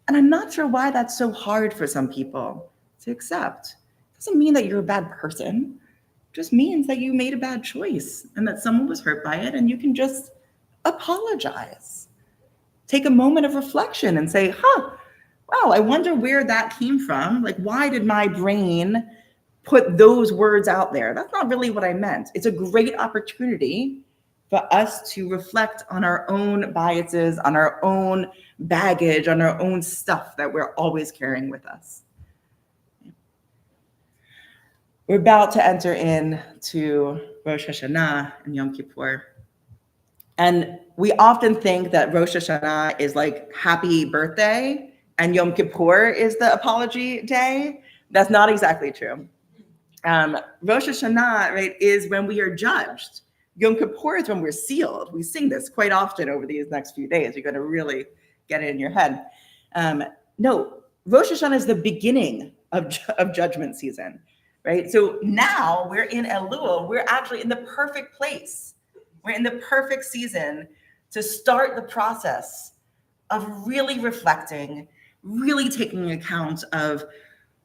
And I'm not sure why that's so hard for some people to accept. It doesn't mean that you're a bad person. It just means that you made a bad choice and that someone was hurt by it, and you can just apologize. Take a moment of reflection and say, wow, I wonder where that came from. Like, why did my brain put those words out there? That's not really what I meant. It's a great opportunity for us to reflect on our own biases, on our own baggage, on our own stuff that we're always carrying with us. We're about to enter into Rosh Hashanah and Yom Kippur. And we often think that Rosh Hashanah is like happy birthday and Yom Kippur is the apology day. That's not exactly true. Rosh Hashanah, right, is when we are judged. Yom Kippur is when we're sealed. We sing this quite often over these next few days. You're going to really get it in your head. No, Rosh Hashanah is the beginning of judgment season, right? So now we're in Elul. We're actually in the perfect place. We're in the perfect season to start the process of really reflecting, really taking account of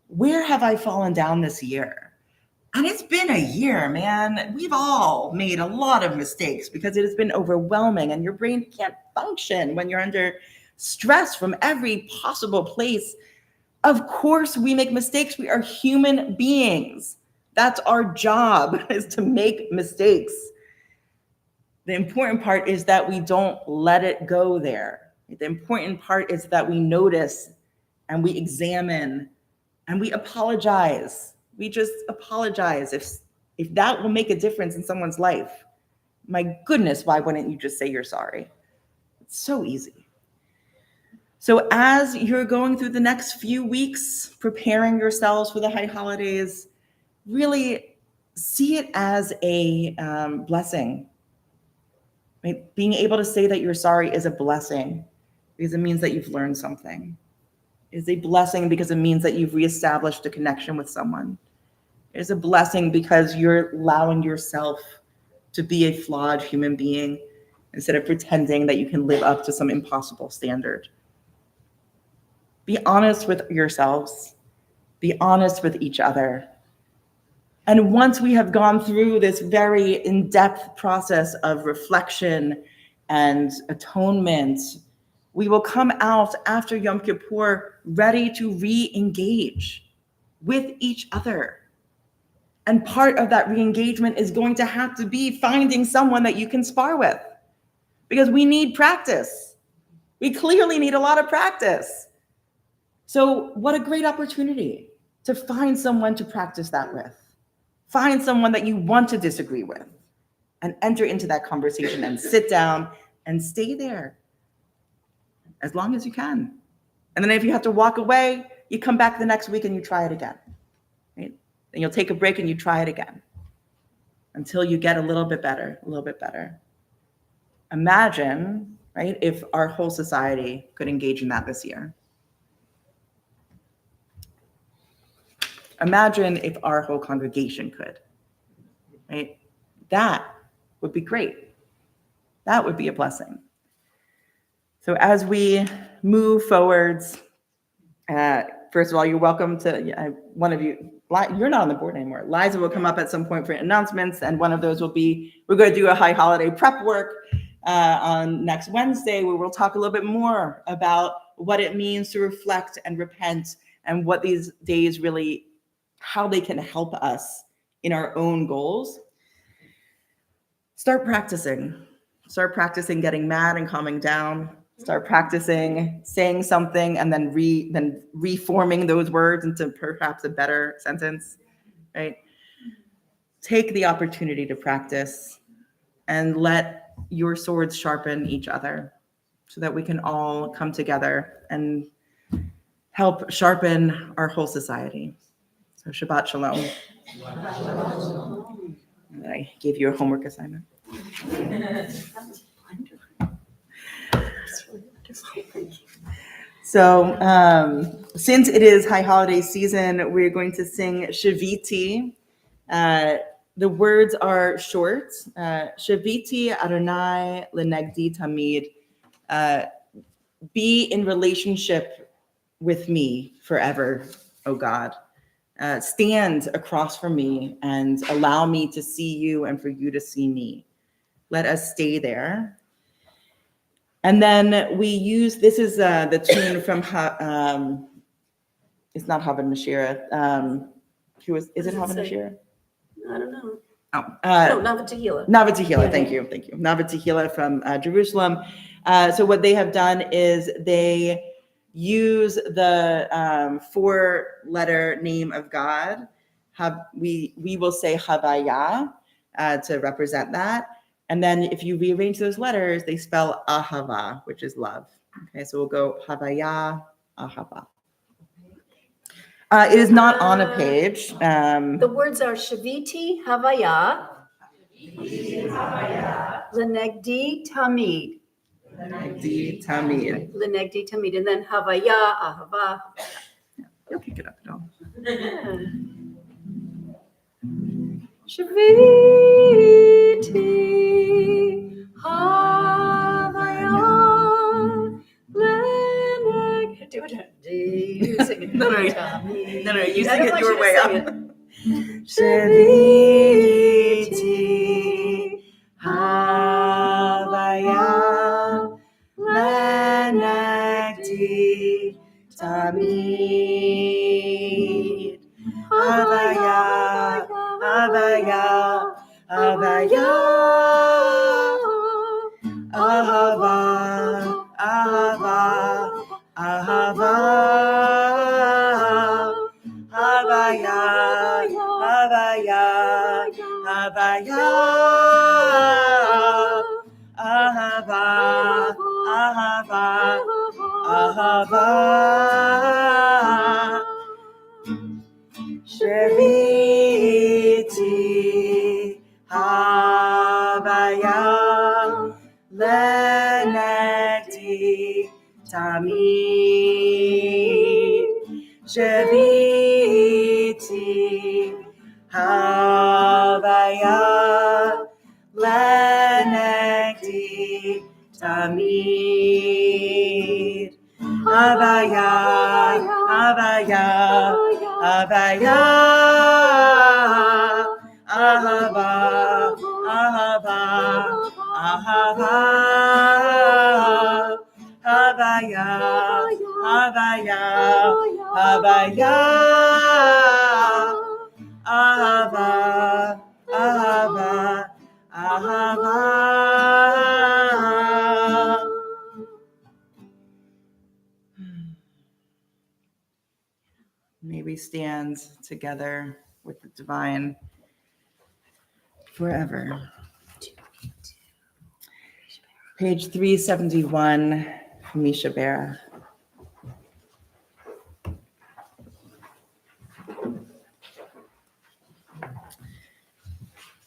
where have I fallen down this year? And it's been a year, man. We've all made a lot of mistakes because it has been overwhelming and your brain can't function when you're under stress from every possible place. Of course, we make mistakes. We are human beings. That's our job, is to make mistakes. The important part is that we don't let it go there. The important part is that we notice and we examine and we apologize. We just apologize. If that will make a difference in someone's life, my goodness, why wouldn't you just say you're sorry? It's so easy. So as you're going through the next few weeks, preparing yourselves for the high holidays, really see it as a blessing. Right? Being able to say that you're sorry is a blessing because it means that you've learned something. It is a blessing because it means that you've reestablished a connection with someone. It is a blessing because you're allowing yourself to be a flawed human being instead of pretending that you can live up to some impossible standard. Be honest with yourselves. Be honest with each other. And once we have gone through this very in-depth process of reflection and atonement, we will come out after Yom Kippur ready to re-engage with each other. And part of that re-engagement is going to have to be finding someone that you can spar with, because we need practice. We clearly need a lot of practice. So what a great opportunity to find someone to practice that with. Find someone that you want to disagree with and enter into that conversation and sit down and stay there as long as you can. And then if you have to walk away, you come back the next week and you try it again. Right? Then you'll take a break and you try it again until you get a little bit better, a little bit better. Imagine, right, if our whole society could engage in that this year. Imagine if our whole congregation could, right? That would be great. That would be a blessing. So as we move forwards, first of all, you're welcome to, one of you, you're not on the board anymore. Liza will come up at some point for announcements, and one of those will be, we're going to do a high holiday prep work on next Wednesday, where we'll talk a little bit more about what it means to reflect and repent and what these days really, how they can help us in our own goals. Start practicing getting mad and calming down. Start practicing saying something and then reforming those words into perhaps a better sentence, right? Take the opportunity to practice and let your swords sharpen each other so that we can all come together and help sharpen our whole society. So Shabbat Shalom. And I gave you a homework assignment. So since it is high holiday season, we're going to sing Shaviti. The words are short. Shaviti Adonai Lenegdi Tamid. Be in relationship with me forever, O God. Stand across from me and allow me to see you and for you to see me. Let us stay there. And then we use, this is the tune from, it's not Havad Mashira. Is it Havad Mashira? I don't know. Oh, No, Nava Tehillah. Nava Tehillah, Yeah. thank you. Nava Tehillah from Jerusalem. So what they have done is they use the 4-letter name of God. We will say Havaya to represent that. And then if you rearrange those letters, they spell Ahava, which is love. Okay, so we'll go Havaya, Ahava. It is not on a page. The words are Shaviti Havaya, Lenegdi Tamid. Lenegdi Tamid. Lenegdi Tamid, and then Havaya, Ahava. You'll pick it up, though. Shaviti Havaya, Lenegdi. You sing it. No, you sing it your way up. Shaviti Havaya Lenegdi Tamid. Havaya, Havaya, Havaya, Ahava, Ahava, Ahava, Havaya, Havaya, Havaya, Ahava, Ahava, Ahava. Shaviti Havaya Lenegdi Tamid. Shaviti Havaya Lenegdi Tamid. Havaya, Havaya, Havaya, Ahava, Ahava, Ahava, Havaya, Havaya, Havaya, Ahava, Ahava, Ahava. May we stand together with the divine forever. Page 371, Misha Bera.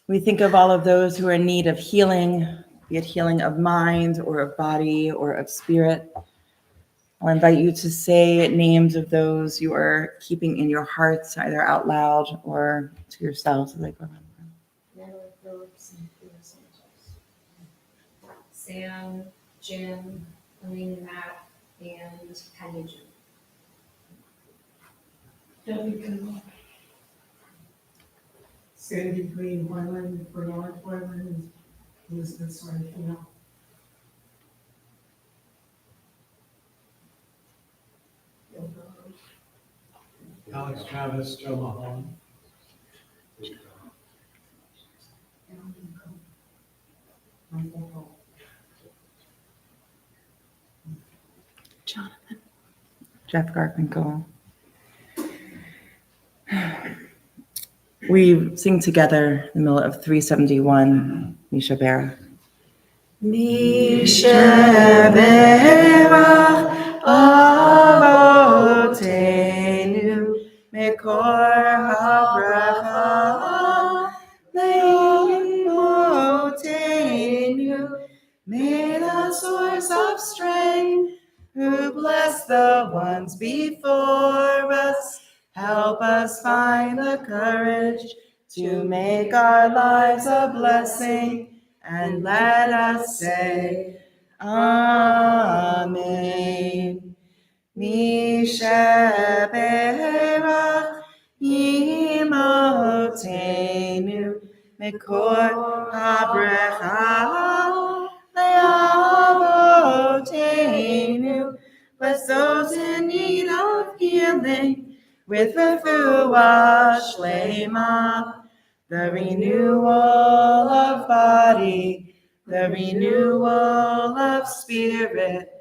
We think of all of those who are in need of healing, be it healing of mind or of body or of spirit. I'll invite you to say names of those you are keeping in your hearts, either out loud or to yourselves as I go around. Natalie Phillips and Peter Santos. Sam, Jim, Elaine, Matt, and Tanya Jim. Debbie Kimball. Sandy Green, Wyland, Bernard Wyland, and Elizabeth Sarafino. Alex Travis, Joe Mahone. Jonathan. Jeff Garfinkel. We sing together in the middle of 371, Misha Bera. Misha Bera Avotenu Mekor HaBracha Le'olam the ones before us. Help us find the courage to make our lives a blessing, and let us say, Amen. Mishaberach Imotenu Mikor Habrecha Leavotenu. Bless those in need of healing with refuah shlema, the renewal of body, the renewal of spirit,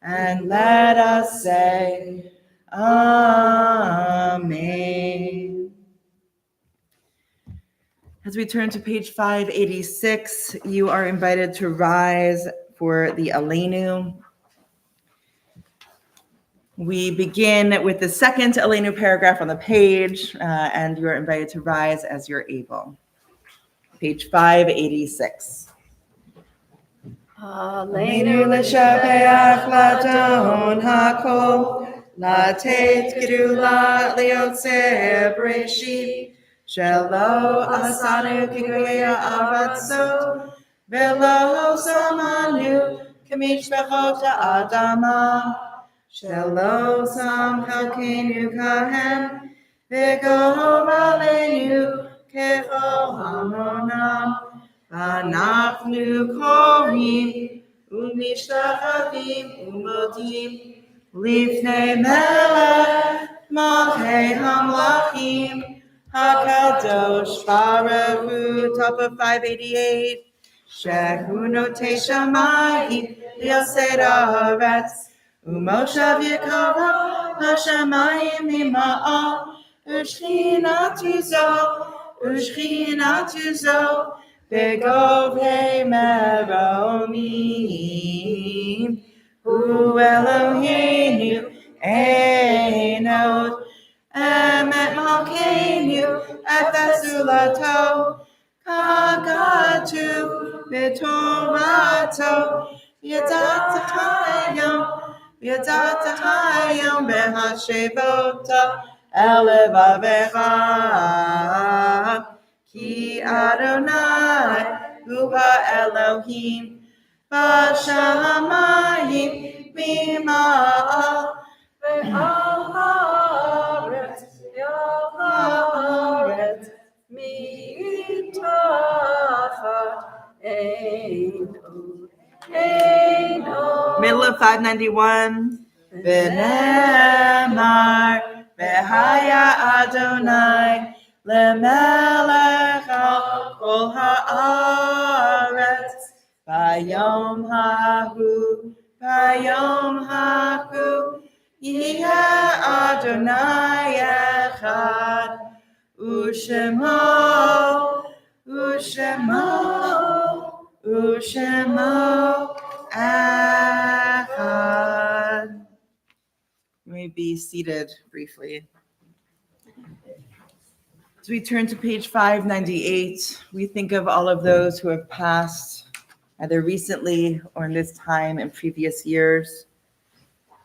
and let us say, Amen. As we turn to page 586, you are invited to rise for the Aleinu. We begin with the second Aleinu paragraph on the page, and you are invited to rise as you're able. Page 586. Aleinu l'shabeach ladon hakol, latet gedula liotzer breshit, shelo asanu k'goya aratzot, velo samanu k'mishpachot ha'adama, shelo sam chalkenu kahem, v'gor aleinu kechol hamonam. Anachnu korim umishtachavim umodim lifnei melech malchei hamlachim hakadosh baruch hu. Top of 588. Shehu notei shamayim liosei haaretz umoshav yekara hashamayim ima'ah ushchinatu zo Begovei meromim, Hu Eloheinu Einot, Emet Malkeinu Efesulato, Kagatu B'Torato, Yadata Behashevota Elevavecha. Ki Adonai hu Elohim b'shamayim b'ma'al ve'al haaretz mitachat Eino. Middle of 591. V'nemar v'haya Adonai Lemelech al kol haaretz, Bayom hahu, Yeh Adonai echad, Ushemo echad. You may be seated briefly. As we turn to page 598, we think of all of those who have passed, either recently or in this time in previous years.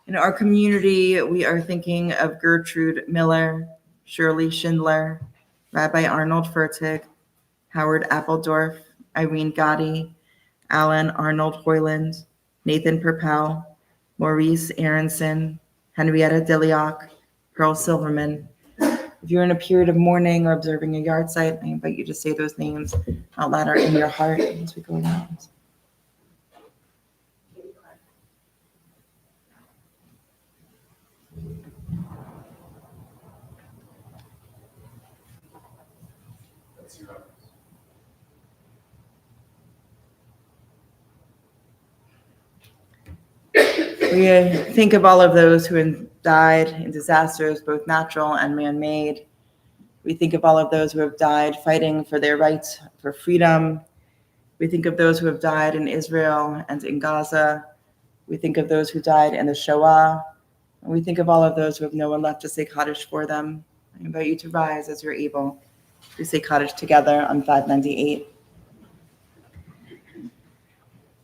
In our community, we are thinking of Gertrude Miller, Shirley Schindler, Rabbi Arnold Fertig, Howard Appledorf, Irene Gotti, Alan Arnold Hoyland, Nathan Perpel, Maurice Aronson, Henrietta Diliok, Pearl Silverman. If you're in a period of mourning or observing a yard site, I invite you to say those names out loud or in your heart as we go around. We think of all of those who have died in disasters, both natural and man-made. We think of all of those who have died fighting for their rights for freedom. We think of those who have died in Israel and in Gaza. We think of those who died in the Shoah. And we think of all of those who have no one left to say Kaddish for them. I invite you to rise as you're able. We say Kaddish together on 598.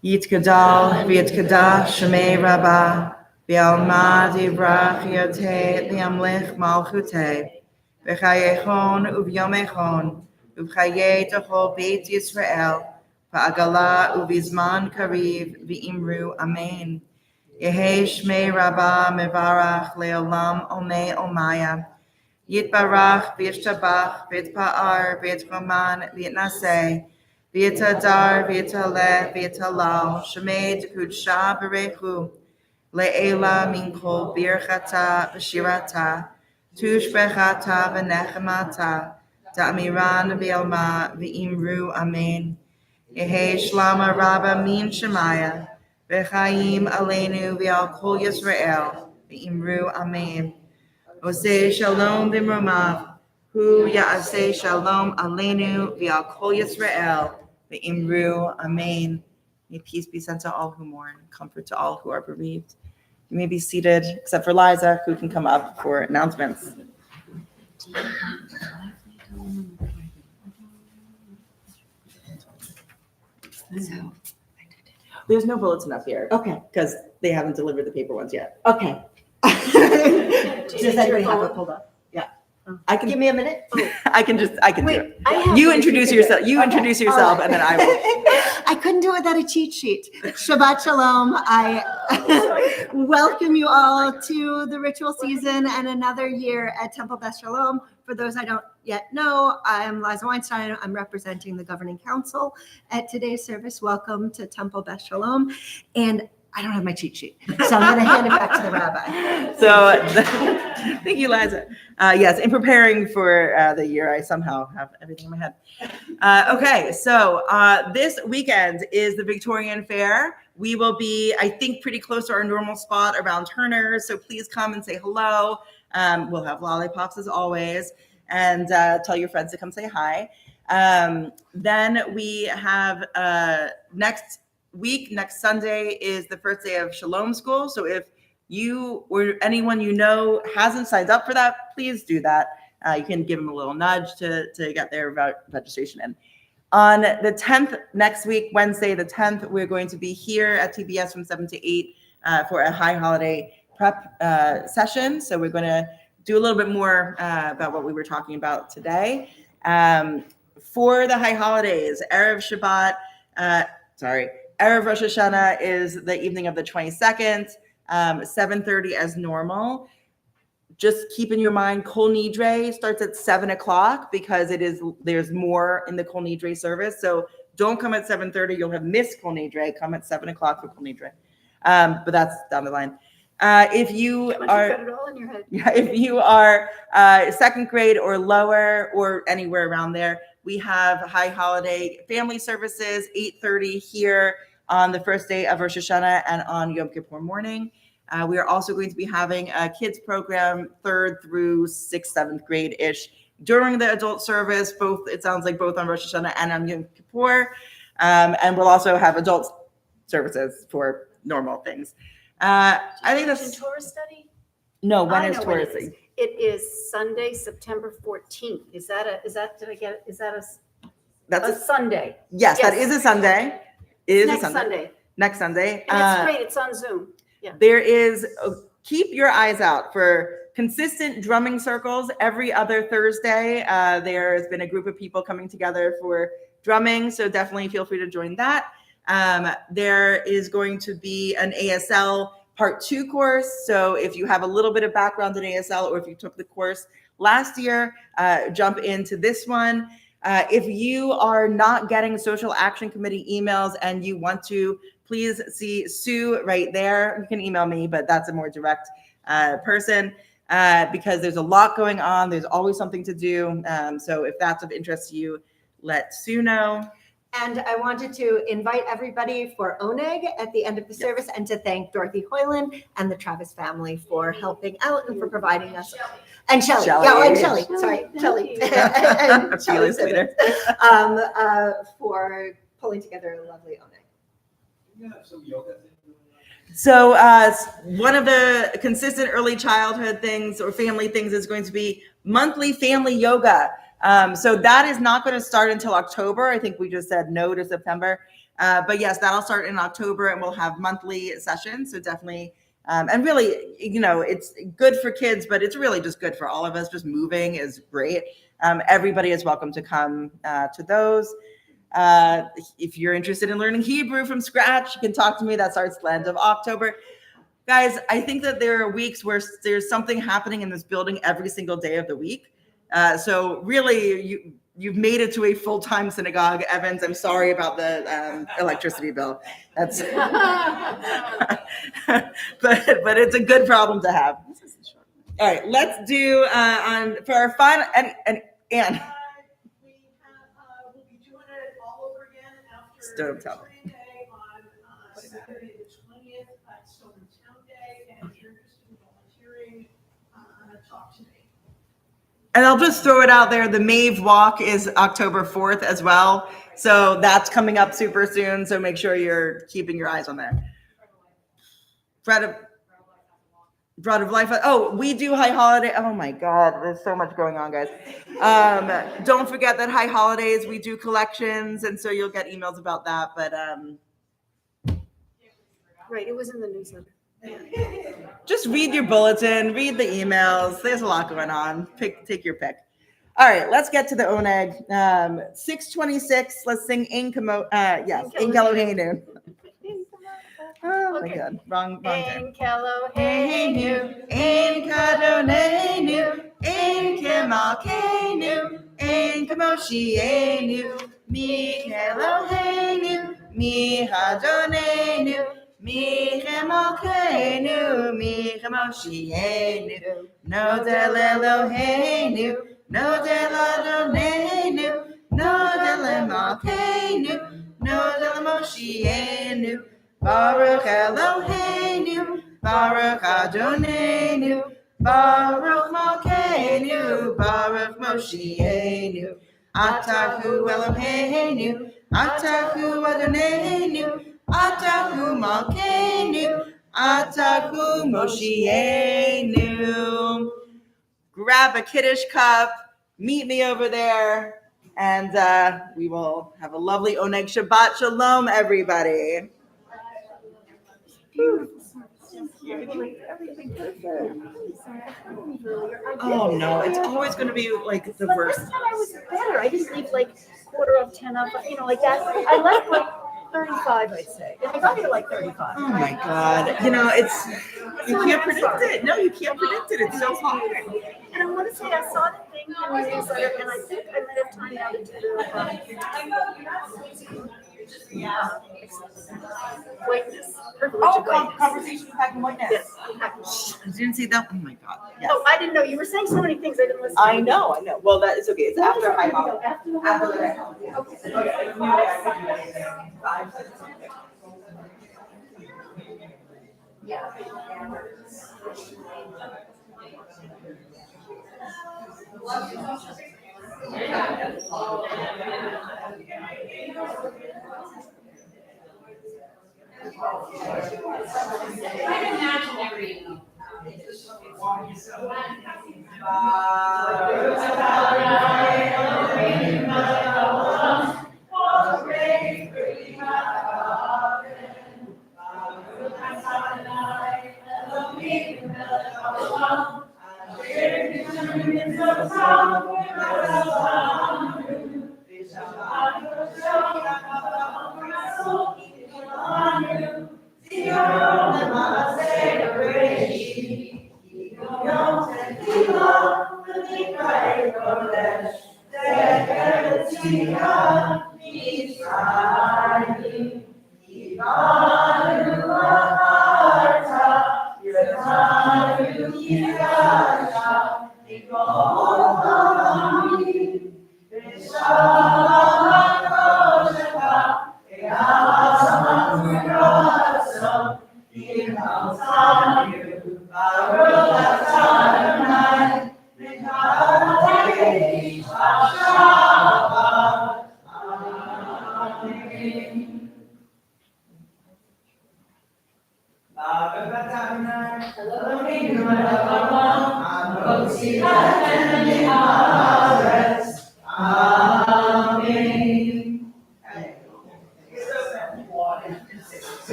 Yit Gadal, V'yit Kadash, Shemei Rabbah, Bialma divrach yote liamlich malchute. V'chayechon uvyomechon. Uvchaye tochol beit Yisrael. V'agala uvizman kariv v'imru amen. Yehe shmei rabba mevarach leolam omei omaya. Yitbarach v'yishtabach v'yitpa'ar v'yitroman v'yitnaseh. V'yitadar v'yitaleh v'yitalal. Shemei d'kudsha b'rechu. Le'ela min kol birchata v'shirata, tushbechata v'nechemata, ta'amiran v'yalma v'imru amen. Yehe shlama rabba min shemaya, v'chaim aleinu v'al kol Yisrael, v'imru amen. Oseh shalom v'mromav, hu ya'aseh shalom aleinu v'al kol Yisrael, v'imru amen. May peace be sent to all who mourn, comfort to all who are bereaved. You may be seated, except for Liza, who can come up for announcements. There's no bulletin up here Okay, because they haven't delivered the paper ones yet. okay. Does anybody have it pulled up? I can Give me a minute. I can do it. Wait, I have You one. introduce yourself. You Okay, introduce all yourself, right. and then I will. I couldn't do it without a cheat sheet. Shabbat shalom. I welcome you all to the ritual season and another year at Temple Beth Shalom. For those I don't yet know, I'm Liza Weinstein. I'm representing the governing council at today's service. Welcome to Temple Beth Shalom. And I don't have my cheat sheet, so I'm going to hand it back to the rabbi. So, thank you, Liza. Yes, in preparing for the year, I somehow have everything in my head. Okay, so this weekend is the Victorian Fair. We will be, I think, pretty close to our normal spot around Turner's, so please come and say hello. We'll have lollipops as always, and tell your friends to come say hi. Then we have next Sunday is the first day of Shalom School. So if you or anyone you know hasn't signed up for that, please do that. You can give them a little nudge to get their registration in. On the 10th, next week, Wednesday the 10th, we're going to be here at TBS from 7 to 8 for a high holiday prep session. So we're going to do a little bit more about what we were talking about today. For the high holidays, Erev Rosh Hashanah is the evening of the 22nd, 7:30 as normal. Just keep in your mind, Kol Nidre starts at 7 o'clock because there's more in the Kol Nidre service. So don't come at 7:30. You'll have missed Kol Nidre. Come at 7 o'clock for Kol Nidre. But that's down the line. If you are, got it all in your head. if you are second grade or lower or anywhere around there, we have high holiday family services, 8:30 here on the first day of Rosh Hashanah and on Yom Kippur morning. We are also going to be having a kids program 3rd through 6th, 7th grade-ish during the adult service, it sounds like both on Rosh Hashanah and on Yom Kippur. And we'll also have adult services for normal things. I think that's Torah study? no. When I is know Torah? when it is. It is Sunday, September 14th. Is that That's a Sunday? yes, that Yes. is a Sunday. It is Next a Sunday. Sunday. Next Sunday. And it's great. It's on Zoom. There is, keep your eyes out for consistent drumming circles every other Thursday. There has been a group of people coming together for drumming, so definitely feel free to join that. There is going to be an ASL Part 2 course. So if you have a little bit of background in ASL or if you took the course last year, jump into this one. If you are not getting Social Action Committee emails and you want to, please see Sue right there. You can email me, but that's a more direct person because there's a lot going on. There's always something to do. So if that's of interest to you, let Sue know. And I wanted to invite everybody for Oneg at the end of the service and to thank Dorothy Hoyland and the Travis family for helping out and for providing us. And Shelley. Shelley. Yeah, and Shelley. Sorry, Shelley. And Shelley Feelings later. for pulling together a lovely Oneg. You have some yoga thing going on? So one of the consistent early childhood things or family things is going to be monthly family yoga. So that is not going to start until October. I think we just said no to September. But yes, that'll start in October and we'll have monthly sessions. So definitely And really, it's good for kids, but it's really just good for all of us. Just moving is great. Everybody is welcome to come to those. If you're interested in learning Hebrew from scratch, you can talk to me. That starts the end of October. Guys, I think that there are weeks where there's something happening in this building every single day of the week. So really, you've made it to a full-time synagogue. Evans, I'm sorry about the electricity bill. That's but it's a good problem to have. All right, let's do for our final and Anne. We'll be doing it all over again after Don't tell. Training Day on Saturday the 20th at Stone Town Day. And if you're interested in volunteering, talk to me. And I'll just throw it out there. The Mave Walk is October 4th as well. So that's coming up super soon. So make sure you're keeping your eyes on there. Bread of Life. Oh, we do High Holiday. Oh my God, there's so much going on, guys. Don't forget that High Holidays, we do collections. And so you'll get emails about that. But Right, it was in the newsletter. just read your bulletin, read the emails. There's a lot going on. Take your pick. All right, let's get to the Oneg. 626. Let's sing In Eloheinu. Oh my God, wrong day. In Eloheinu, In Kadonenu, in Kemalkeinu, in Kamoshienu, Mi Eloheinu, Mi Hadonenu, Mi Kemalkeinu, Mi Kamoshienu, Nodel Eloheinu, Nodel Adonenu, Nodel Emalkeinu, Nodel Moshienu, Baruch Eloheinu, Baruch Adonenu, Baruch Malkeinu, Baruch Moshienu, Atahu Eloheinu, Atahu Adonenu, Atahu Malkeinu, Atahu Moshienu. Grab a Kiddush cup, meet me over there, and we will have a lovely Oneg Shabbat Shalom, everybody. Oh no, it's always going to be like the worst. Last time I was better. I just leave like quarter of 10 up, like that. I left like 35, I'd say. And I got here like 35. Oh my God. You can't predict it. No, you can't predict it. It's so hard. And I want to say I saw the thing in the newsletter, and I think I might have time now to do whiteness. Conversation with Hakim Whiteness. Yes. I didn't see that. Oh my God. Yes. Oh, I didn't know. You were saying so many things I didn't listen to. I know. Well, that is okay. It's after High Holiday. After the